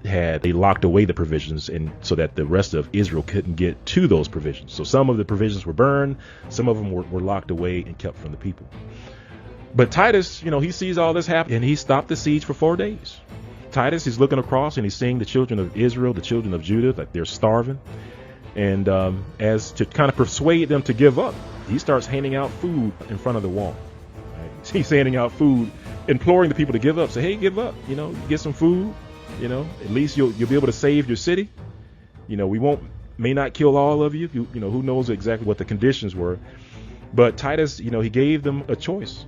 they locked away the provisions, and so that the rest of Israel couldn't get to those provisions. So some of the provisions were burned, some of them were locked away and kept from the people. But Titus, he sees all this happen, and he stopped the siege for 4 days. Titus, he's looking across and he's seeing the children of Israel, the children of Judah, like they're starving. And as to kind of persuade them to give up, he starts handing out food in front of the wall. Right? He's handing out food, imploring the people to give up. Say, hey, give up. Get some food. At least you'll be able to save your city. We may not kill all of you. Who knows exactly what the conditions were. But Titus, he gave them a choice.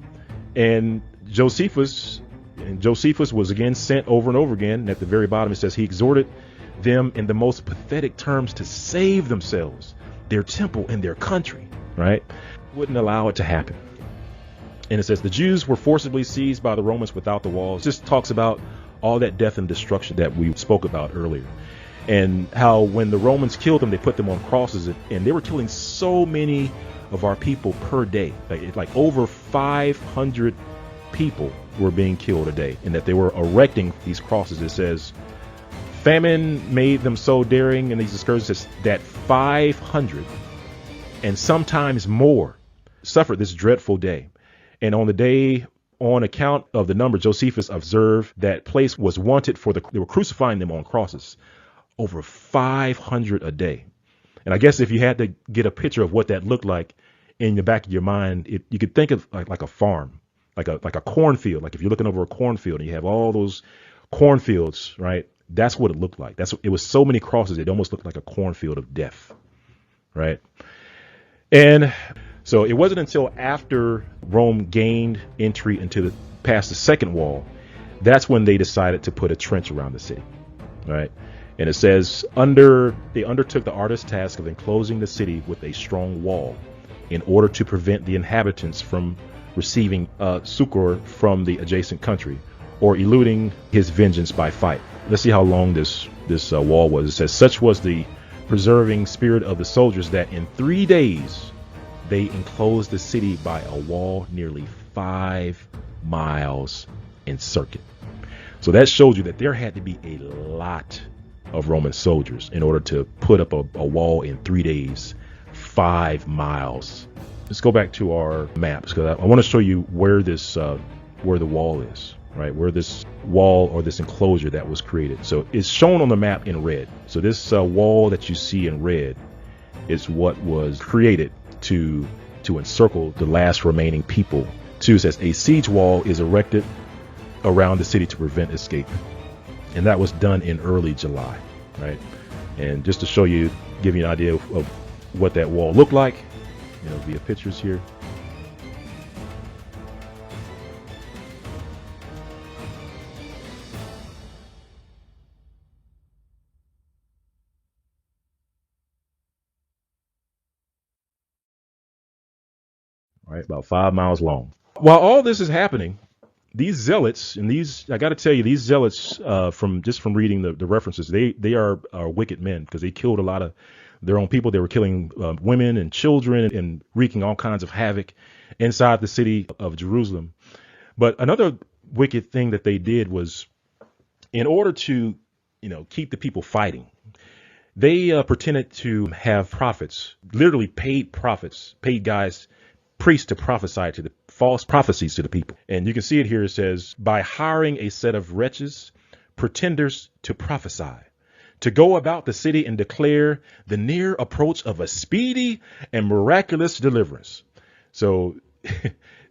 And Josephus was again sent over and over again. And at the very bottom, it says he exhorted them in the most pathetic terms to save themselves, their temple, and their country. Right? Wouldn't allow it to happen. And it says the Jews were forcibly seized by the Romans without the walls. Just talks about all that death and destruction that we spoke about earlier. And how when the Romans killed them, they put them on crosses, and they were killing so many of our people per day. Like over 500 people were being killed a day, and that they were erecting these crosses. It says famine made them so daring in these excursions that 500 and sometimes more suffered this dreadful day. And on the day, on account of the number, Josephus observed that place was wanted they were crucifying them on crosses, over 500 a day. And I guess if you had to get a picture of what that looked like in the back of your mind, you could think of like a farm, like a cornfield. Like if you're looking over a cornfield and you have all those cornfields, right? That's what it looked like. It was so many crosses, it almost looked like a cornfield of death, right? And so it wasn't until after Rome gained entry past the second wall, that's when they decided to put a trench around the city, right? And it says they undertook the arduous task of enclosing the city with a strong wall in order to prevent the inhabitants from receiving succor from the adjacent country or eluding his vengeance by fight. Let's see how long this wall was. It says, such was the preserving spirit of the soldiers that in 3 days they enclosed the city by a wall nearly 5 miles in circuit. So that shows you that there had to be a lot of Roman soldiers in order to put up a wall in 3 days, 5 miles. Let's go back to our maps, because I want to show you where where the wall is, right? Where this wall or this enclosure that was created. So it's shown on the map in red. So this wall that you see in red is what was created to encircle the last remaining people. 2 says a siege wall is erected around the city to prevent escape. And that was done in early July, right? And just to show you, give you an idea of what that wall looked like, via pictures here. Right, about 5 miles long. While all this is happening, these zealots, and I got to tell you, these zealots, from reading the references, they are wicked men, because they killed a lot of their own people. They were killing women and children and wreaking all kinds of havoc inside the city of Jerusalem. But another wicked thing that they did was, in order to, keep the people fighting, they pretended to have prophets, literally paid prophets, priests to prophesy to the false prophecies to the people. And you can see it here. It says, by hiring a set of wretches, pretenders to prophesy, to go about the city and declare the near approach of a speedy and miraculous deliverance. So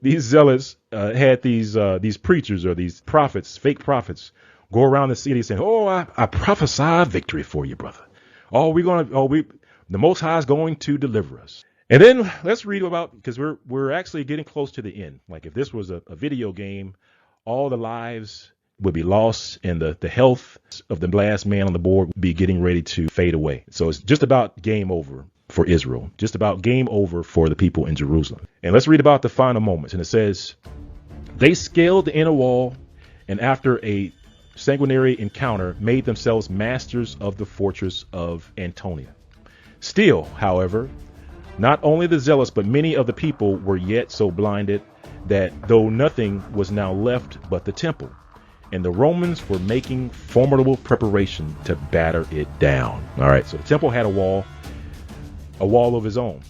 these zealots had these preachers or these prophets, fake prophets, go around the city saying, oh, I prophesy victory for you, brother. The Most High is going to deliver us. And then let's read about, because we're actually getting close to the end. Like if this was a video game, all the lives would be lost and the health of the last man on the board would be getting ready to fade away. So it's just about game over for Israel, just about game over for the people in Jerusalem. And let's read about the final moments. And it says, they scaled the inner wall and after a sanguinary encounter made themselves masters of the fortress of Antonia. Still, however, not only the zealous, but many of the people were yet so blinded that though nothing was now left but the temple, and the Romans were making formidable preparation to batter it down. All right, so the temple had a wall of his own.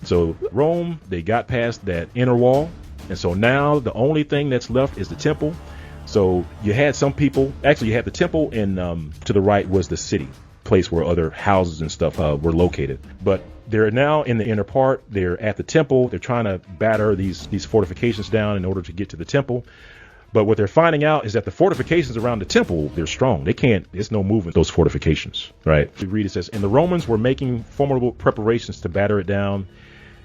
So Rome, they got past that inner wall, And so now the only thing that's left is the temple. So you had some people, actually you had the temple, and to the right was the city, place where other houses and stuff were located. But they're now in the inner part. They're at the temple. They're trying to batter these fortifications down in order to get to the temple. But what they're finding out is that the fortifications around the temple, they're strong. They can't, there's no movement, those fortifications, right? We read, it says, and the Romans were making formidable preparations to batter it down.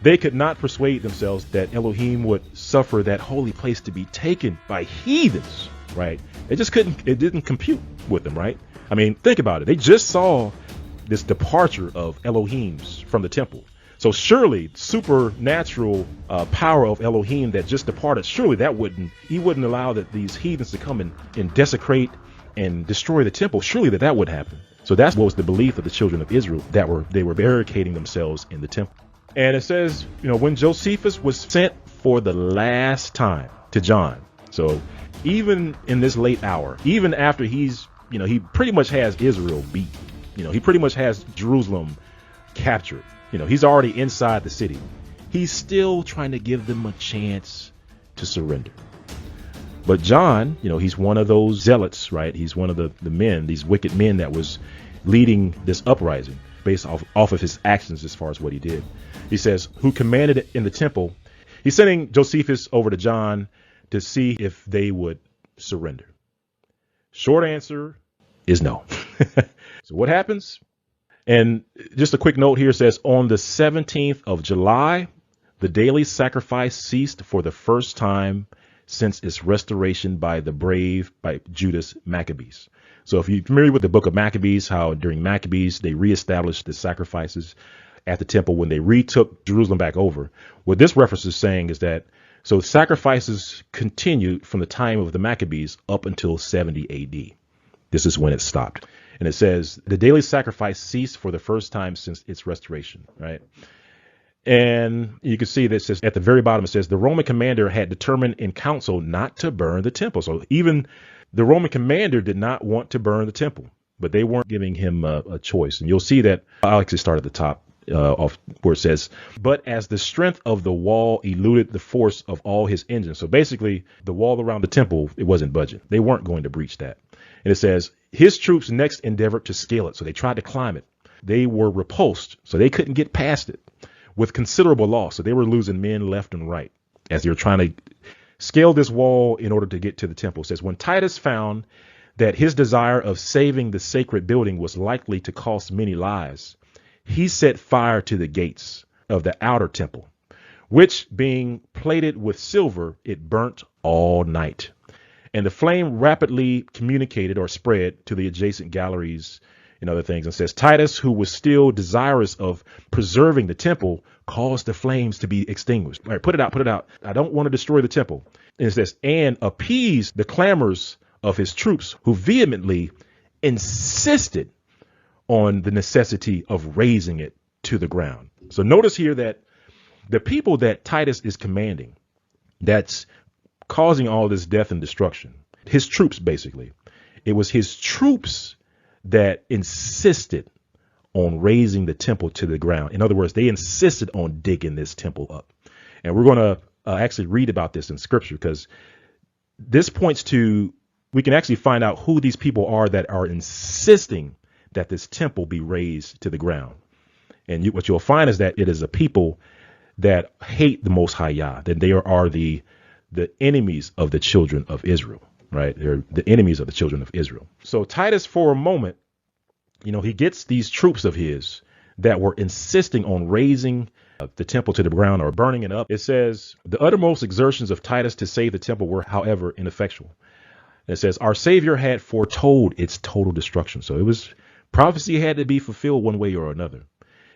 They could not persuade themselves that Elohim would suffer that holy place to be taken by heathens, right? It just couldn't, it didn't compute with them, right? I mean, think about it. They just saw this departure of Elohim's from the temple. So surely supernatural power of Elohim that just departed, surely that he wouldn't allow that these heathens to come and desecrate and destroy the temple. Surely that would happen. So that's what was the belief of the children of Israel, that they were barricading themselves in the temple. And it says, when Josephus was sent for the last time to John. So even in this late hour, even after he pretty much has Israel beat, he pretty much has Jerusalem captured. He's already inside the city. He's still trying to give them a chance to surrender. But John, he's one of those zealots, right? He's one of the men, these wicked men that was leading this uprising based off of his actions as far as what he did. He says, who commanded it in the temple. He's sending Josephus over to John to see if they would surrender. Short answer is no. So what happens? And just a quick note here says, on the 17th of July, the daily sacrifice ceased for the first time since its restoration by Judas Maccabees. So if you're familiar with the book of Maccabees, how during Maccabees, they reestablished the sacrifices at the temple when they retook Jerusalem back over. What this reference is saying is that, so sacrifices continued from the time of the Maccabees up until 70 AD. This is when it stopped. And it says the daily sacrifice ceased for the first time since its restoration, right? And you can see that it says at the very bottom, it says the Roman commander had determined in council not to burn the temple. So even the Roman commander did not want to burn the temple, but they weren't giving him a choice. And you'll see that I'll actually start at the top off where it says, but as the strength of the wall eluded the force of all his engines. So basically the wall around the temple, it wasn't budging. They weren't going to breach that. And it says his troops next endeavored to scale it. So they tried to climb it. They were repulsed. So they couldn't get past it with considerable loss. So they were losing men left and right as they were trying to scale this wall in order to get to the temple. It says when Titus found that his desire of saving the sacred building was likely to cost many lives, he set fire to the gates of the outer temple, which being plated with silver, it burnt all night. And the flame rapidly communicated or spread to the adjacent galleries and other things. And says Titus, who was still desirous of preserving the temple, caused the flames to be extinguished. All right, put it out. I don't want to destroy the temple. And it says, and appeased the clamors of his troops, who vehemently insisted on the necessity of razing it to the ground. So notice here that the people that Titus is commanding, that's causing all this death and destruction, his troops, basically, it was his troops that insisted on raising the temple to the ground. In other words, they insisted on digging this temple up. And we're going to actually read about this in scripture, because this points to, we can actually find out who these people are that are insisting that this temple be raised to the ground. And what you'll find is that it is a people that hate the Most High Yah, that they are the enemies of the children of Israel, right? They're the enemies of the children of Israel. So Titus, for a moment, he gets these troops of his that were insisting on raising the temple to the ground or burning it up. It says the uttermost exertions of Titus to save the temple were, however, ineffectual. And it says our Savior had foretold its total destruction. So it was prophecy had to be fulfilled one way or another.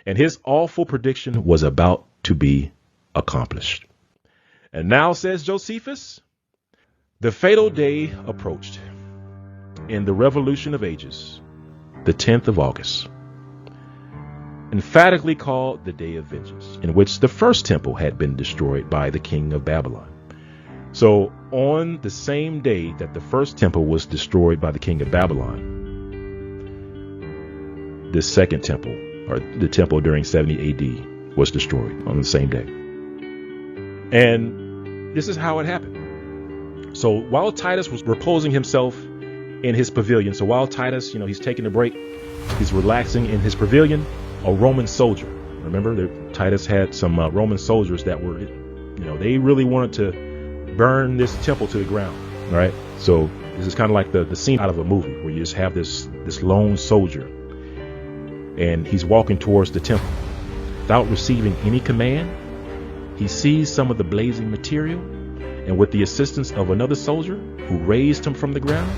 And his awful prediction was about to be accomplished. And now, says Josephus, the fatal day approached in the revolution of ages, the 10th of August, emphatically called the Day of Vengeance, in which the first temple had been destroyed by the king of Babylon. So on the same day that the first temple was destroyed by the king of Babylon, the second temple, or the temple during 70 AD, was destroyed on the same day. And this is how it happened. So while Titus was reposing himself in his pavilion, so while Titus, he's taking a break, he's relaxing in his pavilion, a Roman soldier. Remember, Titus had some Roman soldiers that were, they really wanted to burn this temple to the ground. All right. So this is kind of like the scene out of a movie where you just have this lone soldier and he's walking towards the temple without receiving any command. He sees some of the blazing material, and with the assistance of another soldier who raised him from the ground,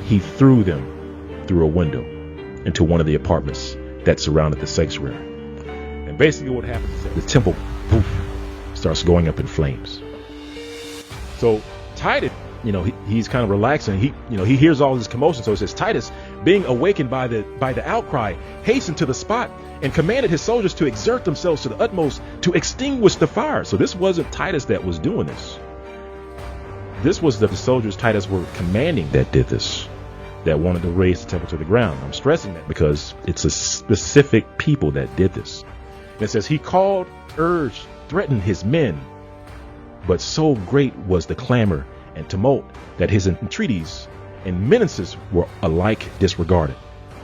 he threw them through a window into one of the apartments that surrounded the sanctuary. And basically what happens is that the temple starts going up in flames. So Titus, he's kind of relaxing. He hears all this commotion. So it says, Titus, being awakened by the outcry, hastened to the spot and commanded his soldiers to exert themselves to the utmost to extinguish the fire. So this wasn't Titus that was doing this. This was the soldiers Titus were commanding that did this, that wanted to raise the temple to the ground. I'm stressing that because it's a specific people that did this. And it says he called, urged, threatened his men, but so great was the clamor and tumult that his entreaties and menaces were alike disregarded.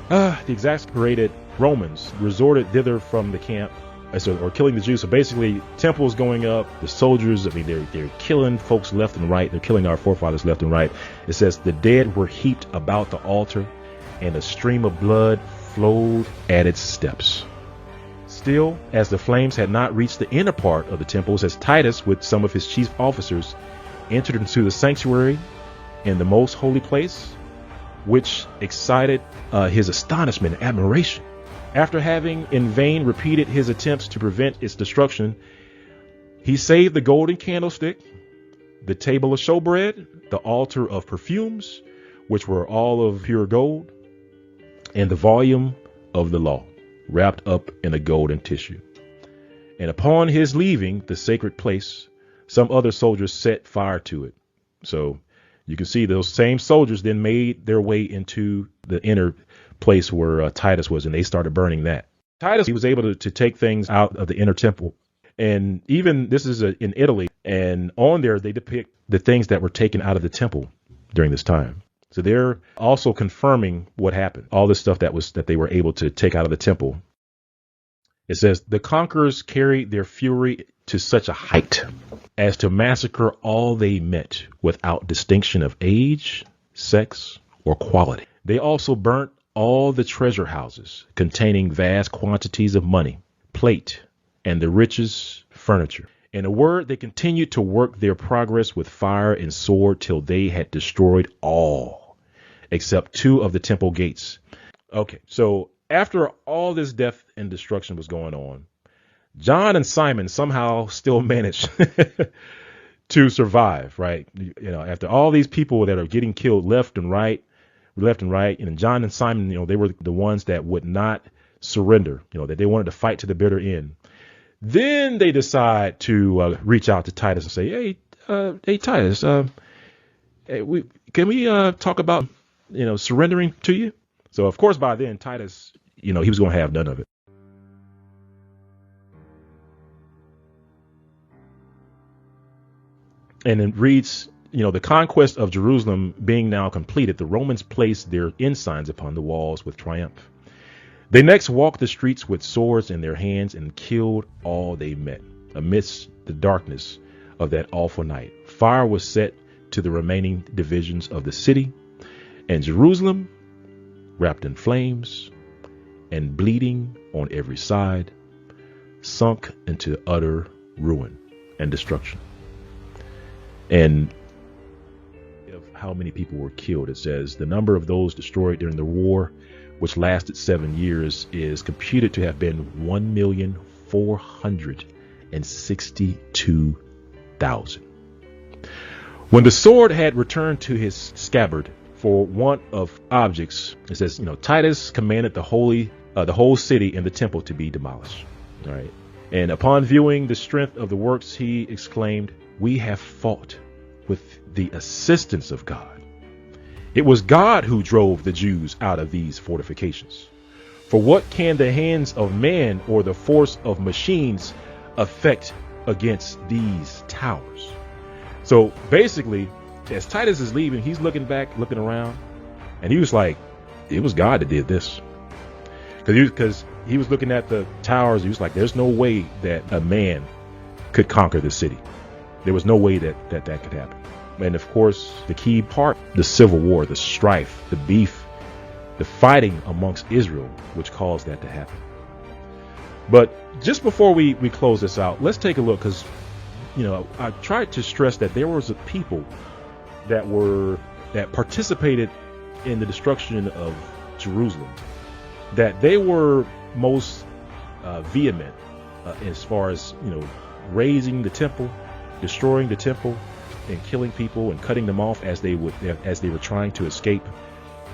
The exasperated Romans resorted thither from the camp, or killing the Jews. So basically, temples going up, the soldiers, they're killing folks left and right. They're killing our forefathers left and right. It says the dead were heaped about the altar, and a stream of blood flowed at its steps. Still, as the flames had not reached the inner part of the temple, as Titus with some of his chief officers entered into the sanctuary in the most holy place, which excited his astonishment and admiration. After having in vain repeated his attempts to prevent its destruction, he saved the golden candlestick, the table of showbread, the altar of perfumes, which were all of pure gold, and the volume of the law, wrapped up in a golden tissue. And upon his leaving the sacred place, some other soldiers set fire to it. So you can see those same soldiers then made their way into the inner place where Titus was, and they started burning that. Titus, he was able to take things out of the inner temple. And even this is in Italy, and on there they depict the things that were taken out of the temple during this time. So they're also confirming what happened, all this stuff that they were able to take out of the temple. It says the conquerors carried their fury to such a height as to massacre all they met without distinction of age, sex, or quality. They also burnt all the treasure houses containing vast quantities of money, plate, and the richest furniture. In a word, they continued to work their progress with fire and sword till they had destroyed all except 2 of the temple gates. Okay, so after all this death and destruction was going on, John and Simon somehow still managed to survive, right? After all these people that are getting killed left and right, and John and Simon, they were the ones that would not surrender, that they wanted to fight to the bitter end. Then they decide to reach out to Titus and say, hey, Titus, can we talk about, surrendering to you? So, of course, by then, Titus, he was going to have none of it. And it reads, the conquest of Jerusalem being now completed, the Romans placed their ensigns upon the walls with triumph. They next walked the streets with swords in their hands and killed all they met. Amidst the darkness of that awful night, fire was set to the remaining divisions of the city, and Jerusalem, wrapped in flames and bleeding on every side, sunk into utter ruin and destruction. And of how many people were killed, it says the number of those destroyed during the war, which lasted 7 years, is computed to have been 1,462,000. When the sword had returned to his scabbard for want of objects, it says, Titus commanded the whole city and the temple to be demolished. All right. And upon viewing the strength of the works, he exclaimed, "We have fought with the assistance of God. It was God who drove the Jews out of these fortifications. For what can the hands of man or the force of machines effect against these towers. So basically, as Titus is leaving, he's looking back, looking around, and he was like, it was God that did this. Because he was looking at the towers. He was like, there's no way that a man could conquer the city. There was no way that could happen. And of course, the key part, the civil war, the strife, the beef, the fighting amongst Israel, which caused that to happen. But just before we close this out, let's take a look, because, you know, I tried to stress that there was a people that participated in the destruction of Jerusalem, that they were most vehement as far as, you know, razing the temple, destroying the temple, and killing people and cutting them off as they were trying to escape.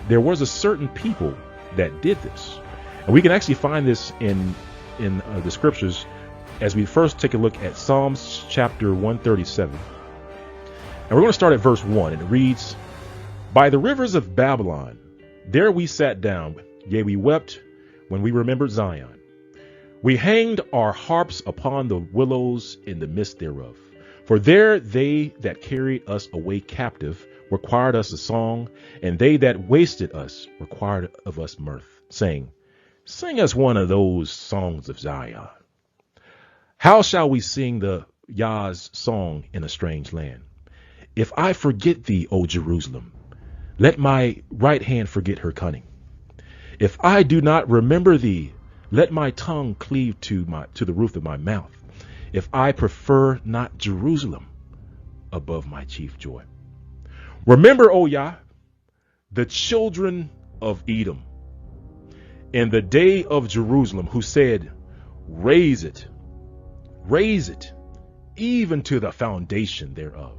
There was a certain people that did this, and we can actually find this in the scriptures as we first take a look at Psalms chapter 137, and we're going to start at verse 1, and it reads, "By the rivers of Babylon, there we sat down, yea, we wept when we remembered Zion. We hanged our harps upon the willows in the midst thereof. For there they that carried us away captive required us a song, and they that wasted us required of us mirth, saying, Sing us one of those songs of Zion. How shall we sing the Yah's song in a strange land? If I forget thee, O Jerusalem, let my right hand forget her cunning. If I do not remember thee, let my tongue cleave to the roof of my mouth. If I prefer not Jerusalem above my chief joy. Remember, O Yah, the children of Edom, in the day of Jerusalem, who said, raise it, even to the foundation thereof.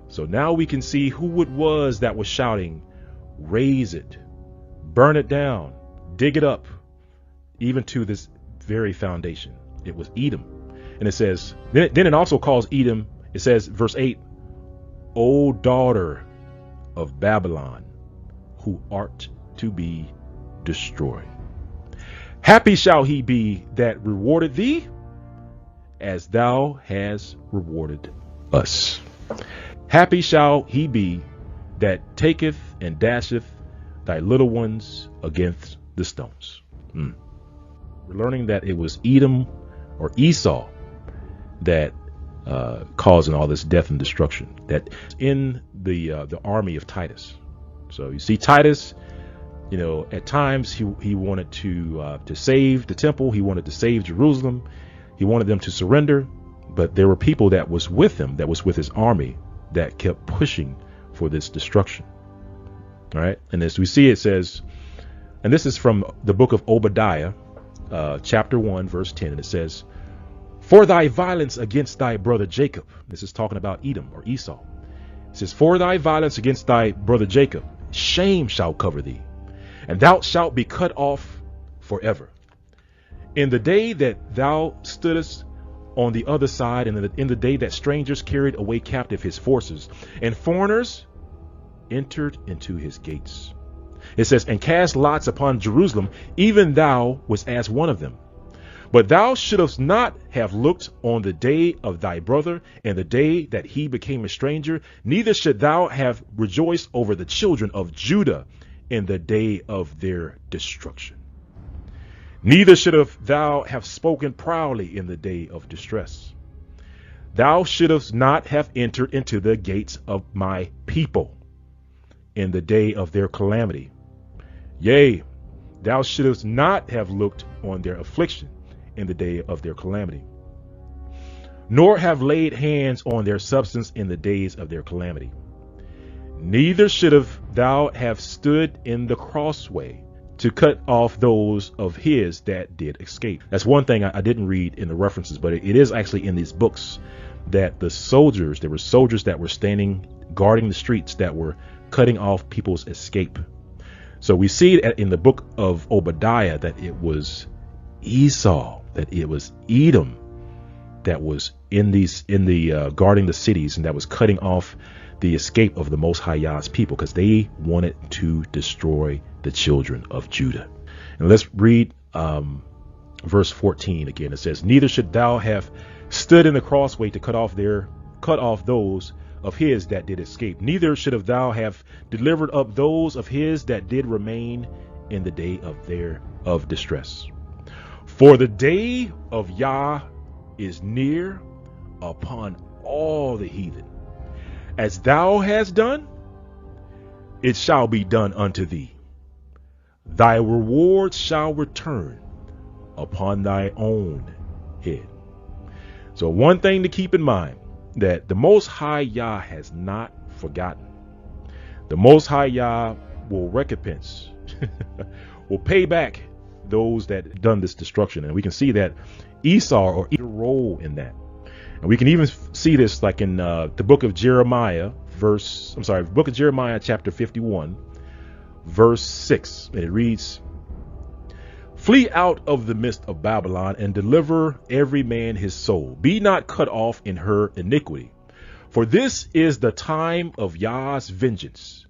So now we can see who it was that was shouting, raise it, burn it down, dig it up, even to this very foundation. It was Edom. And it says, then it also calls Edom, it says, verse 8, O daughter of Babylon, who art to be destroyed. Happy shall he be that rewarded thee, as thou hast rewarded us. Happy shall he be that taketh and dasheth thy little ones against the stones. We're learning that it was Edom or Esau that causing all this death and destruction, that in the army of Titus. So you see Titus, you know, at times he wanted to save the temple. He wanted to save Jerusalem. He wanted them to surrender. But there were people that was with him, that was with his army, that kept pushing for this destruction. All right. And as we see, it says, and this is from the book of Obadiah, chapter 1, verse 10. And it says, for thy violence against thy brother Jacob. This is talking about Edom or Esau. It says, for thy violence against thy brother Jacob, shame shall cover thee, and thou shalt be cut off forever. In the day that thou stoodest on the other side, and in the day that strangers carried away captive his forces, and foreigners entered into his gates. It says, and cast lots upon Jerusalem, even thou was as one of them. But thou shouldst not have looked on the day of thy brother, and the day that he became a stranger, neither should thou have rejoiced over the children of Judah in the day of their destruction. Neither should thou have spoken proudly in the day of distress. Thou shouldst not have entered into the gates of my people in the day of their calamity. Yea, thou shouldst not have looked on their affliction in the day of their calamity, nor have laid hands on their substance in the days of their calamity. Neither should thou have stood in the crossway to cut off those of his that did escape. That's one thing I didn't read in the references, but it is actually in these books that there were soldiers that were standing guarding the streets that were cutting off people's escape. So we see in the book of Obadiah that it was Esau, that it was Edom that was in the guarding the cities, and that was cutting off the escape of the Most High Yah's people, because they wanted to destroy the children of Judah. And let's read verse 14 again. It says, neither should thou have stood in the crossway to cut off those of his that did escape. Neither should thou have delivered up those of his that did remain in the day of distress. For the day of Yah is near upon all the heathen. As thou hast done, it shall be done unto thee. Thy reward shall return upon thy own head. So one thing to keep in mind, that the Most High Yah has not forgotten. The Most High Yah will recompense, will pay back those that done this destruction. And we can see that Esau or a role in that. And we can even see this like in the book of Jeremiah, book of Jeremiah chapter 51, verse 6. And it reads, Flee out of the midst of Babylon and deliver every man his soul. Be not cut off in her iniquity. For this is the time of Yah's vengeance.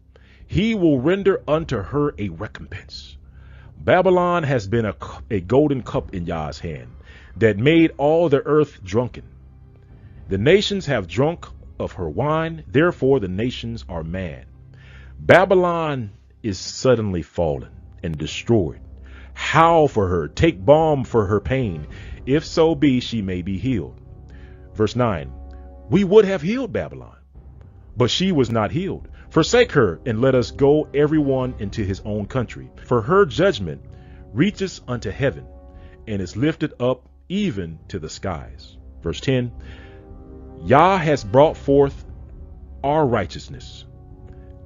He will render unto her a recompense. Babylon has been a golden cup in Yah's hand that made all the earth drunken. The nations have drunk of her wine, therefore the nations are mad. Babylon is suddenly fallen and destroyed. Howl for her, take balm for her pain, if so be she may be healed. Verse 9, we would have healed Babylon, but she was not healed. Forsake her, and let us go every one into his own country. For her judgment reaches unto heaven, and is lifted up even to the skies. Verse 10, Yah has brought forth our righteousness.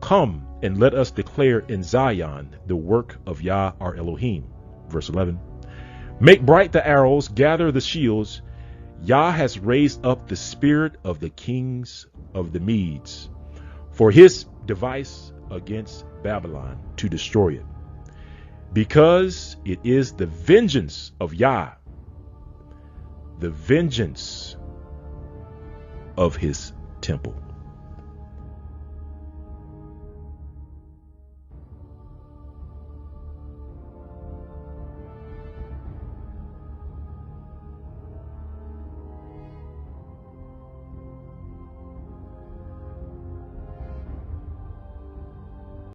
Come and let us declare in Zion the work of Yah our Elohim. Verse 11, make bright the arrows, gather the shields. Yah has raised up the spirit of the kings of the Medes for his device against Babylon to destroy it, because it is the vengeance of Yah, the vengeance of his temple.